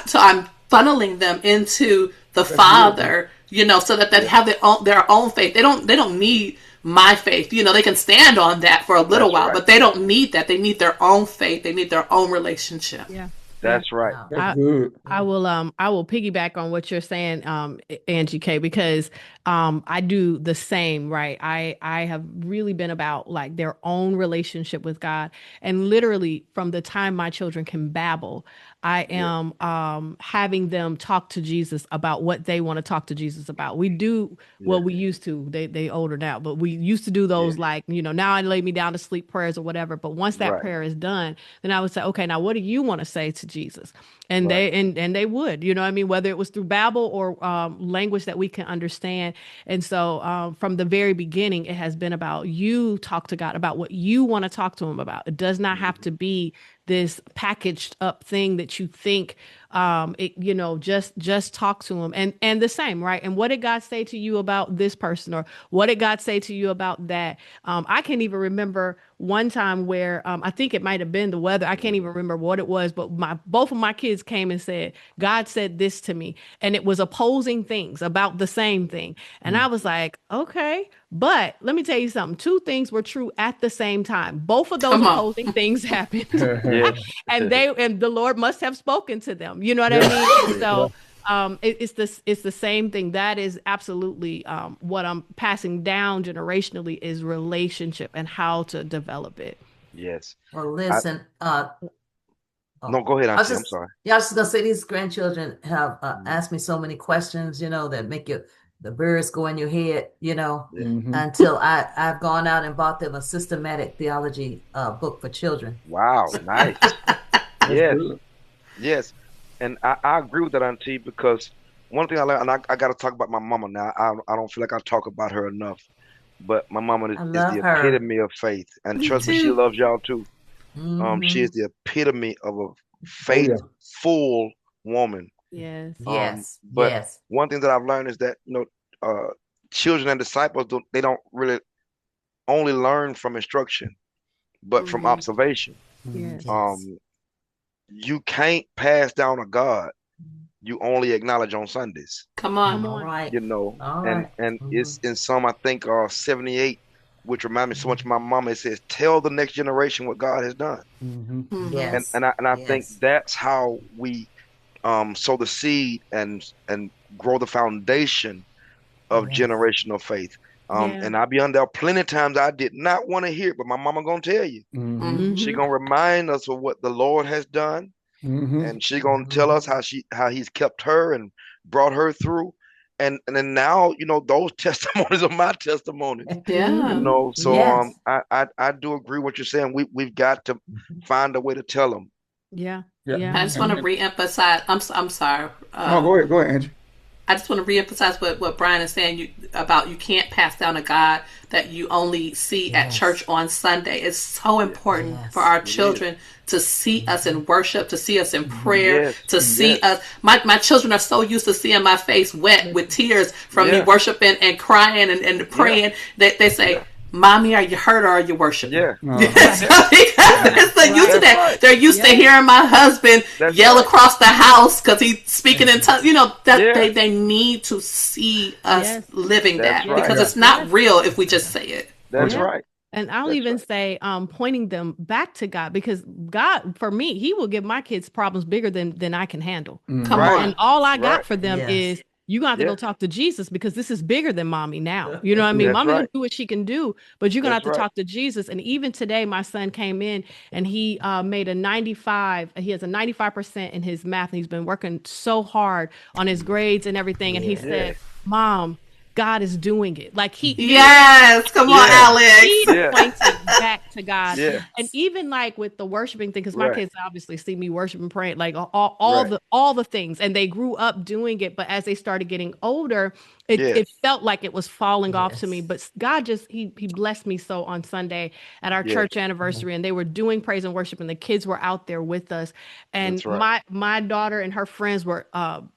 so I'm funneling them into the Father, so that they have their own faith. They don't need my faith. They can stand on that for a little while, but they don't need that. They need their own faith. They need their own relationship. Yeah. That's right. That's good. I will piggyback on what you're saying, Angie K, because I do the same, right? I have really been about like their own relationship with God, and literally from the time my children can babble, I am having them talk to Jesus about what they want to talk to Jesus about. We do, well, we used to, they older now, but we used to do those like, now I lay me down to sleep prayers or whatever. But once that prayer is done, then I would say, okay, now what do you want to say to Jesus? And they would, whether it was through babble or language that we can understand. And so from the very beginning, it has been about you talk to God about what you want to talk to him about. It does not have to be this packaged up thing that you think, just talk to him. And the same, right? And what did God say to you about this person? Or what did God say to you about that? I can't even remember one time where I think it might have been the weather. I can't even remember what it was, but both of my kids came and said, God said this to me. And it was opposing things about the same thing. And I was like, okay, but let me tell you something. Two things were true at the same time. Both of those opposing things happened. and the Lord must have spoken to them. You know what I mean? So it's the same thing. That is absolutely what I'm passing down generationally is relationship and how to develop it. Yes. Well, listen. No, go ahead, Auntie. I'm sorry. Yeah, I was just gonna say these grandchildren have asked me so many questions, that make the birds go in your head, until I've gone out and bought them a systematic theology book for children. Wow, nice. Yes. And I agree with that, Auntie, because one thing I learned, and I got to talk about my mama now. I don't feel like I talk about her enough, but my mama is the epitome of faith, and trust me, she loves y'all too. She is the epitome of a faithful woman. Yes. But one thing that I've learned is that children and disciples don't really only learn from instruction, but from observation. Yes. You can't pass down a God you only acknowledge on Sundays. Come on. All right. And it's in Psalm, I think 78, which remind me so much of my mama. It says, tell the next generation what God has done. Yes. And I think that's how we sow the seed and grow the foundation of generational faith. And I'll be on there plenty of times I did not want to hear it, but my mama gonna tell you. She gonna remind us of what the Lord has done, and she gonna tell us how he's kept her and brought her through. And then now, those testimonies are my testimonies. So I do agree what you're saying. We've got to find a way to tell them. I just want to reemphasize. I'm sorry. Go ahead, Angie. I just want to reemphasize what Brian is saying about you can't pass down a God that you only see at church on Sunday. It's so important for our children to see us in worship, to see us in prayer, to see us. My children are so used to seeing my face wet with tears from me worshiping and crying and praying that they say, Mommy, are you hurt or are you worshiping? They're so used to that. They're used to hearing my husband yell across the house because he's speaking in tongues. They need to see us living that because it's not real if we just say it. That's right. And I'll even say, pointing them back to God, because God, for me, he will give my kids problems bigger than I can handle. Come on. And all I got for them is you're gonna have to Yeah. go talk to Jesus because this is bigger than mommy now. You know what I mean? That's Mommy right. can do what she can do, but you're gonna have That's to right. talk to Jesus. And even today, my son came in and he made a 95. He has a 95% in his math, and he's been working so hard on his grades and everything. And he said, "Mom, God is doing it." Like Yes, come on, Yeah. Alex. he Yeah. pointed back to God. Yeah. And even like with the worshiping thing, because my Right. kids obviously see me worshiping, praying, like all the things, and they grew up doing it. But as they started getting older, Yes. it felt like it was falling off to me. Yes. But God just he blessed me so on Sunday at our Yes. church anniversary, and they were doing praise and worship, and the kids were out there with us. And That's right. my daughter and her friends were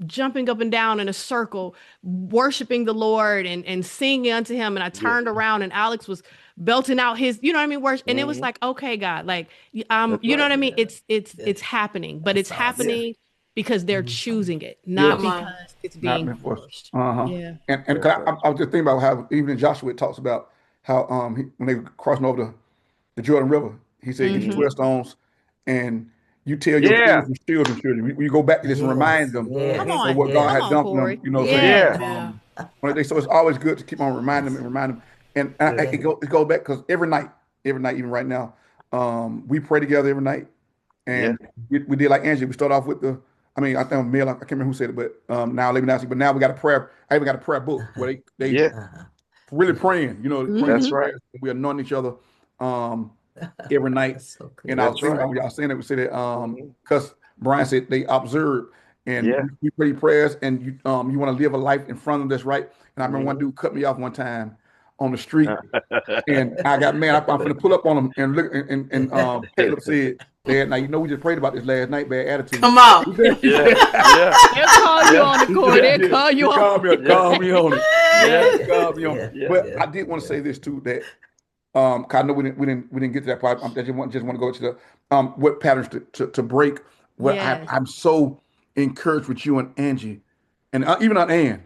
jumping up and down in a circle, worshiping the Lord and singing unto him. And I turned around and Alex was belting out his, you know what I mean, worship. And it was like, okay, God, like That's you know right. what I mean? It's happening, but it's That's awesome. happening because they're choosing it, Yeah. not Come on. because it's Not being meant for us. forced. Uh-huh. Yeah. And That's 'cause right. I was just thinking about how even in Joshua it talks about how when they were crossing over the Jordan River, he said, "Get your Mhm. 12 stones, and you tell your Yeah. children. You go back to this and remind them Come Yes. of on. what God Come had on, done for Corey. them. You know what I'm saying? Yeah. Yeah. So it's always good to keep on reminding them and remind them. And it goes back because every night, even right now, we pray together every night. Yeah. And we did like Angie. We start off with I think Mel, I can't remember who said it, but now let me ask you. But now we got a prayer. I even got a prayer book where they Yeah. really praying. You know, praying That's these right. prayers. We anoint each other every night. That's so And I was That's thinking right. about when y'all saying that we said that Mhm. because Brian said they observe and Yeah. we pray prayers and you want to live a life in front of that's right. And I remember one Mhm. dude cut me off one time on the street and I got mad. I'm finna pull up on him and look and Caleb said, "Dad, now you know we just prayed about this last night, bad attitude." Come on. He Yeah. said, Yeah. They'll call you on the Corey. yeah, They'll call you on. call me on it. Yeah. Call me on it. Yeah. But I did want to say this too that 'cause I know we didn't get to that part. I just want to go to the what patterns to break. What Yes. I'm so encouraged with you and Angie, and even on Ann,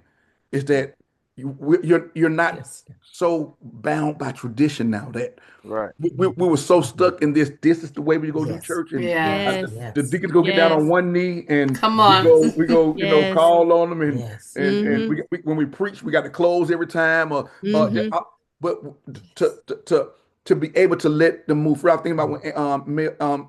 is that you're not Yes. so bound by tradition now that Right. we were so stuck in this. This is the way we go do Yes. church, and Yeah. Yes. the deacons go get down on Yes. one knee, and Come we on. go, Yes. call on them, and Yes. and when we preach, we got to close every time, Mhm. but to be able to let them move through. I think about when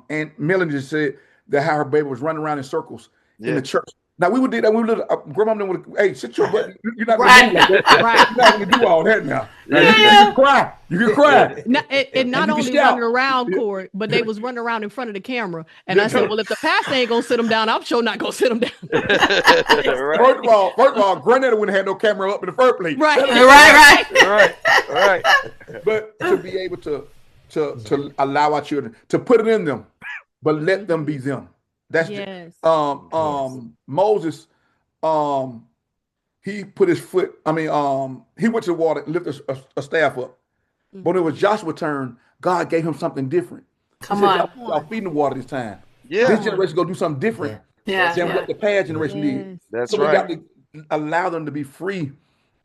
and Melanie just said that how her baby was running around in circles in Yeah. the church. Now we would do that. We would grandma them would, hey, sit your butt. You're not gonna Right. move like that. Right. You're not gonna do all that now. Now you Yeah. can cry. You can cry. And not you can only shout. running around, Yeah. Corey, but they was running around in front of the camera. And Yeah. I said, well, if the pastor ain't gonna sit them down, I'm sure not gonna sit them down. Right. First of all, Granddaddy wouldn't have no camera up in the first place. Right. Right. Right. Right. But to be able to allow our children to put it in them, but let them be them. That's Yes. Moses. He put his foot. He went to the water and lifted a staff up. But when it was Joshua's turn, God gave him something different. Come He said, on. y'all feeding the water this time. Yeah. This generation gonna do something different Yeah. than what the past generation did. Yes. That's So we got right. to allow them to be free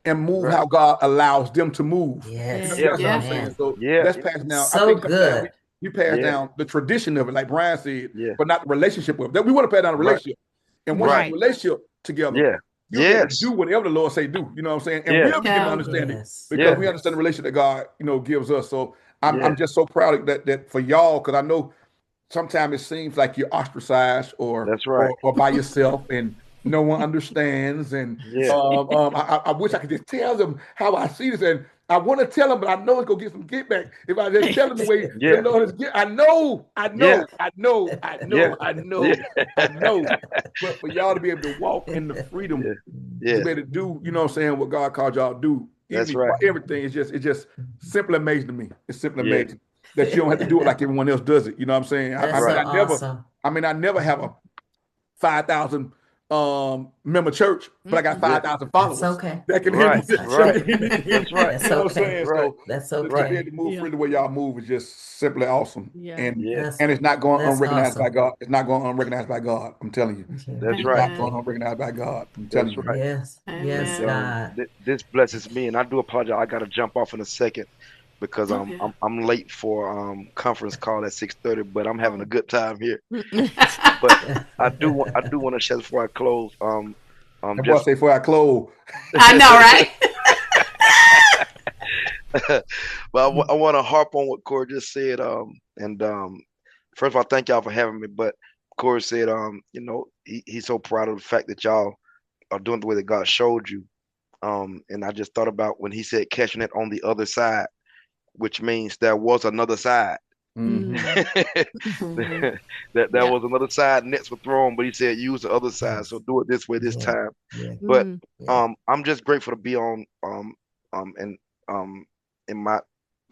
and move Right. how God allows them to move. Yes. Yeah. That's what I'm saying. So Yeah. that's passed down. So I think good. we pass Yeah. down the tradition of it, like Brian said, Yeah. but not the relationship with it. That we want to pass down the Right. relationship. And once you Right. have a relationship together, Yeah. you can Yes. do whatever the Lord say do. You know what I'm saying? And Yeah. we'll begin to Yeah. understand it Yes. because Yeah. we understand the relationship that God, gives us. So Yeah. I'm just so proud of that for y'all, because I know sometimes it seems like you're ostracized That's right. or by yourself and no one understands. And Yeah. I wish I could just tell them how I see this. And I want to tell them, but I know it's gonna get some get back if I just tell them the way Yeah. the Lord is. I know. Yeah. I know. But for y'all to be able to walk in the freedom to Yeah. be able to do, what God called y'all to do. That's Even right. Everything is just simply amazing to me. It's simply Yeah. amazing that you don't have to do it like everyone else does it. You know what I'm saying? That's right. awesome. I never have a 5,000 member church, but I got 5,000 followers. That's okay. That can hear Right. me. Right. That's right. That's You know what I'm okay. saying? Right. So That's to be okay. able to move Yeah. free the way y'all move is just simply awesome. Yeah. And Yeah. That's, and it's not going That's unrecognized by awesome. God. It's not going unrecognized by God. I'm telling you. That's It's right. not going unrecognized by God. I'm telling That's you. right. Yes. Yes, Amen. God. This blesses me, and I do apologize. I got to jump off in a second because Okay. I'm late for conference call at 6:30, but I'm having a good time here. But I do want to share before I close. That boy just say before I close. I know, right? but I want to harp on what Corey just said. And first of all, thank y'all for having me. But Corey said, he's so proud of the fact that y'all are doing the way that God showed you. And I just thought about when he said catching it on the other side, which means there was another side. Mm-hmm. Mhm. That there Yeah. was another side, nets were thrown, but he said use the other side. So Yes. do it this way this Yeah. time. Yeah. But Yeah. I'm just grateful to be on and in my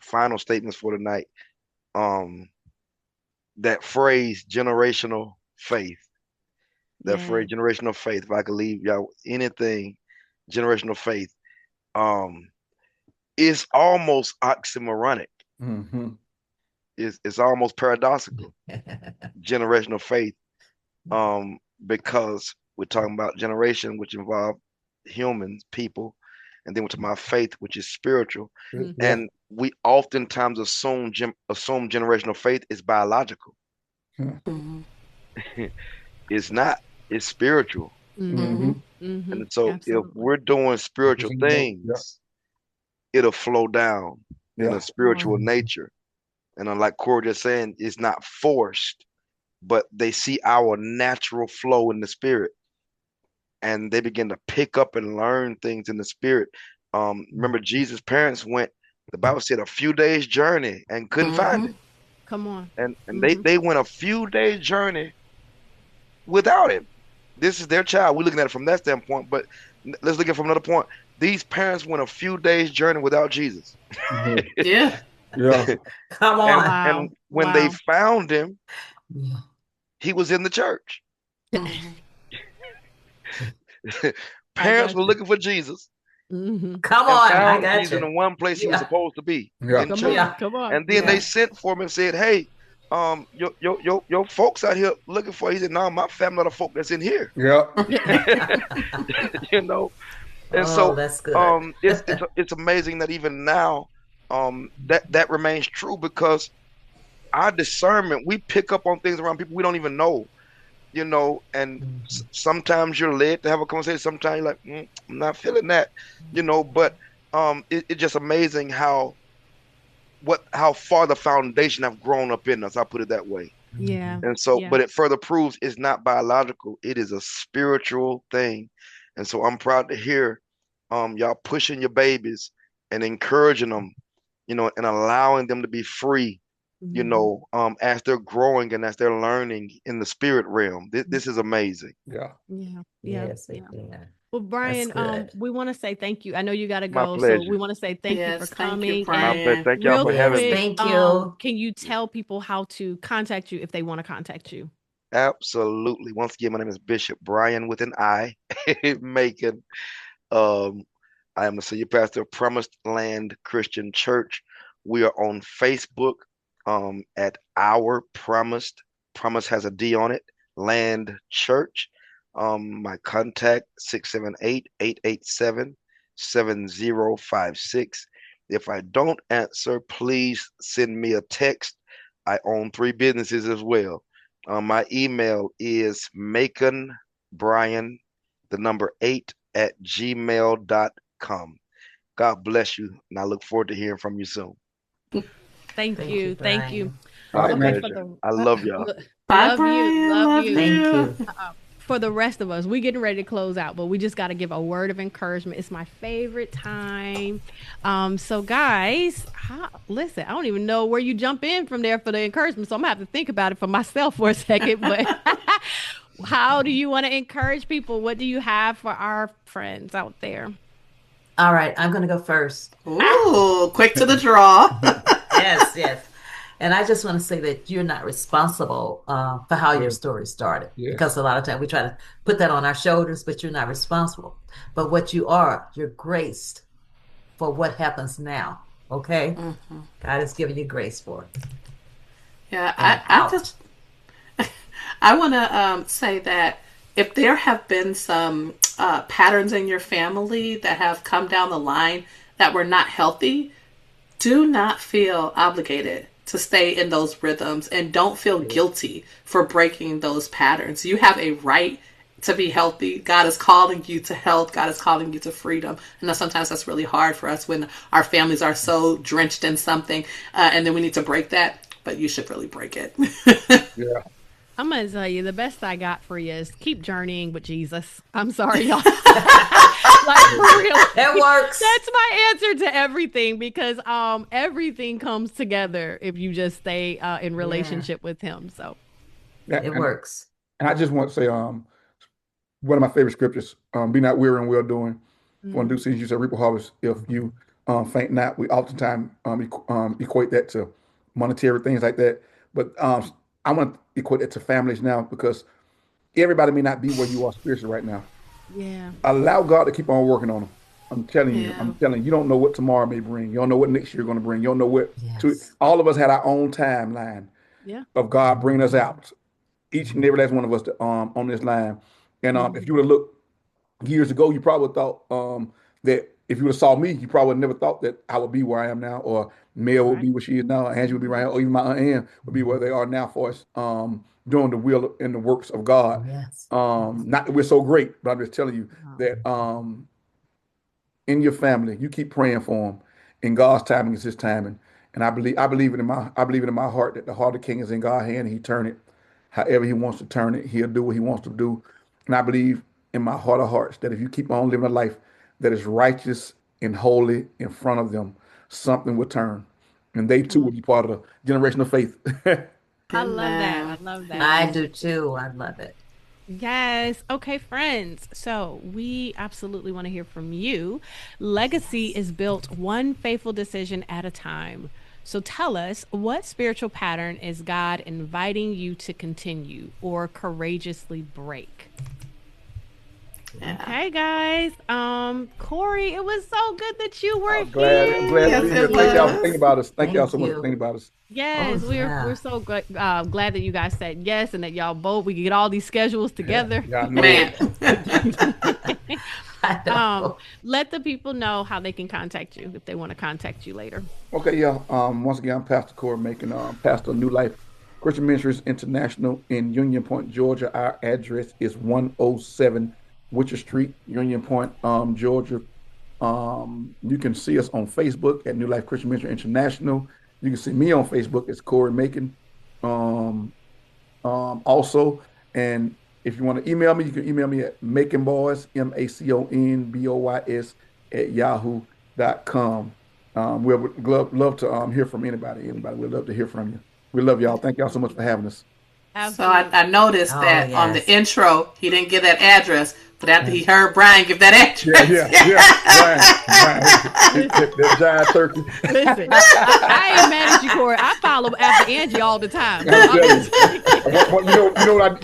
final statements for tonight. Um, that phrase generational faith. That Yeah. phrase generational faith. If I could leave y'all anything, generational faith. Um, is almost oxymoronic. Mm-hmm. It's almost paradoxical. Generational faith. Because we're talking about generation, which involve humans, people, and then we're talking about faith, which is spiritual. Yeah. And we oftentimes assume generational faith is biological. Mhm. It's not. It's spiritual. Mm-hmm. And so if Absolutely. we're doing spiritual Yeah. things, it'll flow down in Yeah. a spiritual nature. And like Corey just saying, it's not forced, but they see our natural flow in the spirit, and they begin to pick up and learn things in the spirit. Remember, Jesus' parents went. The Bible said a few days journey and couldn't find Mhm. him, Come on. and they went a few days journey without him. This is their child. We're looking at it from that standpoint, but let's look at it from another point. These parents went a few days journey without Jesus, Mhm. Yeah. Yeah. Come and on. Wow. and when they Wow. found him, Yeah. he was in the church. Mhm. I Parents got were you. looking for Jesus Come and on. I found got Jesus in the you. one place he was Yeah. supposed to be, Yeah. in Come church. on. Yeah. Come on. And then they Yeah. sent for him and said, "Hey, your folks out here looking for you." He said, "No, my family are the folk that's in here." Yeah. you know. And Oh, so that's good. it's amazing that even now that remains true, because our discernment, we pick up on things around people we don't even know, and Mhm. sometimes you're led to have a conversation, sometimes you're like, I'm not feeling that, but it's just amazing how far the foundation have grown up in us. I'll put it that way. Yeah. And so, Yeah. but it further proves it's not biological, it is a spiritual thing. And so I'm proud to hear y'all pushing your babies and encouraging them, and allowing them to be free, Mhm. as they're growing and as they're learning in the spirit realm. This is amazing. Yeah. Yeah. Yeah. Yes, Yeah. yeah. Well, That's Brian, good. we want to say thank you. I know you got to My go, so we pleasure. want to say thank you for Yes. Thank you, coming. My And pleasure. Brian. Thank y'all real for Yes, having me. quick, thank you. can you tell people how to contact you if they want to contact you? Absolutely. Once again, my name is Bishop Brian with an I, Macon. Um, I am the senior pastor of Promised Land Christian Church. We are on Facebook at Our Promised. Promise has a D on it. Land Church. My contact 678-887-7056. If I don't answer, please send me a text. I own 3 businesses as well. My email is Macon Brian, the number 8 at gmail.com. God bless you, and I look forward to hearing from you soon. Thank Thank you, you. Thank you. Brian. All right, My Okay, man. for pleasure. the I love y'all. Bye, love you, Brian. love Love you. Thank you. you. For the rest of us, we getting ready to close out, but we just got to give a word of encouragement. It's my favorite time. So guys, listen, I don't even know where you jump in from there for the encouragement, so I'm gonna have to think about it for myself for a second. But how do you want to encourage people? What do you have for our friends out there? All right, I'm going to go first. Ooh, quick to the draw. Yes, yes. And I just want to say that you're not responsible for how your story started. Yes. Because a lot of times we try to put that on our shoulders, but you're not responsible. But what you are, you're graced for what happens now. Okay? God has given you grace for it. Yeah, And I out. just I want to say that if there have been some patterns in your family that have come down the line that were not healthy, do not feel obligated to stay in those rhythms, and don't feel guilty for breaking those patterns. You have a right to be healthy. God is calling you to health. God is calling you to freedom. And sometimes that's really hard for us when our families are so drenched in something, and then we need to break that. But you should really break it. Yeah. I'm going to tell you, the best I got for you is keep journeying with Jesus. I'm sorry, y'all. Like, for real. That works. That's my answer to everything, because everything comes together if you just stay in relationship with him. So Yeah, It works. And I just want to say, one of my favorite scriptures, be not weary in well doing. For in due season you shall reap a harvest if you faint not. We oftentimes equate that to monetary things like that. But I want to equate it to families now, because everybody may not be where you are spiritually right now. yeah. Allow God to keep on working on them. I'm telling you, Yeah. you don't know what tomorrow may bring. You don't know what next year going to bring. You don't know what. Yes. All of us had our own timeline Yeah. of God bringing us out. Each and every last one of us on this line. And if you would have looked years ago, you probably thought that if you would have saw me, you probably never thought that I would be where I am now, or Mel would be where she is now, Angie would be right here, or even my Aunt Ann would be where they are now for us, doing the will and the works of God. Yes. Not that we're so great, but I'm just telling you that in your family, you keep praying for them, and God's timing is His timing. And I believe it in my heart that the heart of the king is in God's hand, and He turn it however He wants to turn it. He'll do what He wants to do. And I believe in my heart of hearts that if you keep on living a life that is righteous and holy in front of them, something will turn. And they too will be part of the generation of faith. I love that. I love that. I do too. I love it. Yes. Okay, friends. So we absolutely want to hear from you. Legacy is built one faithful decision at a time. So tell us, what spiritual pattern is God inviting you to continue or courageously break? Yeah. Okay, guys. Corey, it was so good that you were I'm glad to be Yes, here. it Thank y'all for was. thinking about us. Thank y'all Thank so much for you. thinking about us. Yes, Oh, we're yeah. so glad that you guys said yes, and that y'all both, we could get all these schedules together. Yeah, I know. Man. I know. Let the people know how they can contact you if they want to contact you later. Okay, yeah. Once again, I'm Pastor Corey Macon, pastor of New Life Christian Ministries International in Union Point, Georgia. Our address is 107 Witcher Street, Union Point, Georgia. You can see us on Facebook at New Life Christian Ministry International. You can see me on Facebook as Corey Macon. Also, and if you want to email me, you can email me at maconboys, MACONBOYS at yahoo.com. We would love to hear from anybody. We'd love to hear from you. We love y'all. Thank y'all so much for having us. So I noticed Oh, that on the yes. intro, he didn't give that address, but after he heard Brian give that address. Brian. That giant turkey. Listen, I ain't mad at you, Corey. I follow after Angie all the time. So I'm I'm telling just-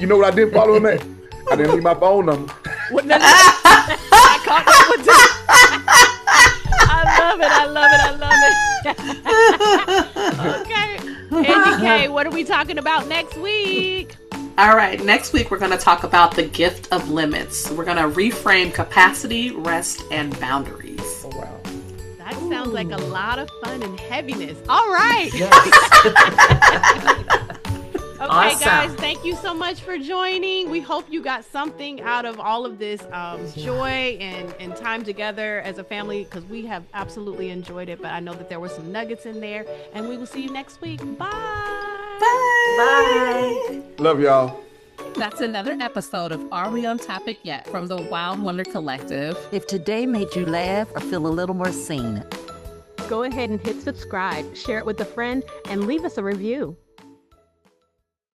you know what I didn't follow on that? I didn't leave my phone number. What- no, no, I caught that one too. I love it. Okay. Angie K, what are we talking about next week? All right, next week we're going to talk about the gift of limits. We're going to reframe capacity, rest, and boundaries. Oh, wow. That sounds like a lot of fun and heaviness. All right. Okay, Awesome. guys, thank you so much for joining. We hope you got something out of all of this joy and time together as a family, because we have absolutely enjoyed it. But I know that there were some nuggets in there, and we will see you next week. Bye. Bye. Love y'all. That's another episode of Are We on Topic Yet from the Wild Wonder Collective. If today made you laugh or feel a little more seen, Go ahead and hit subscribe, share it with a friend, and leave us a review.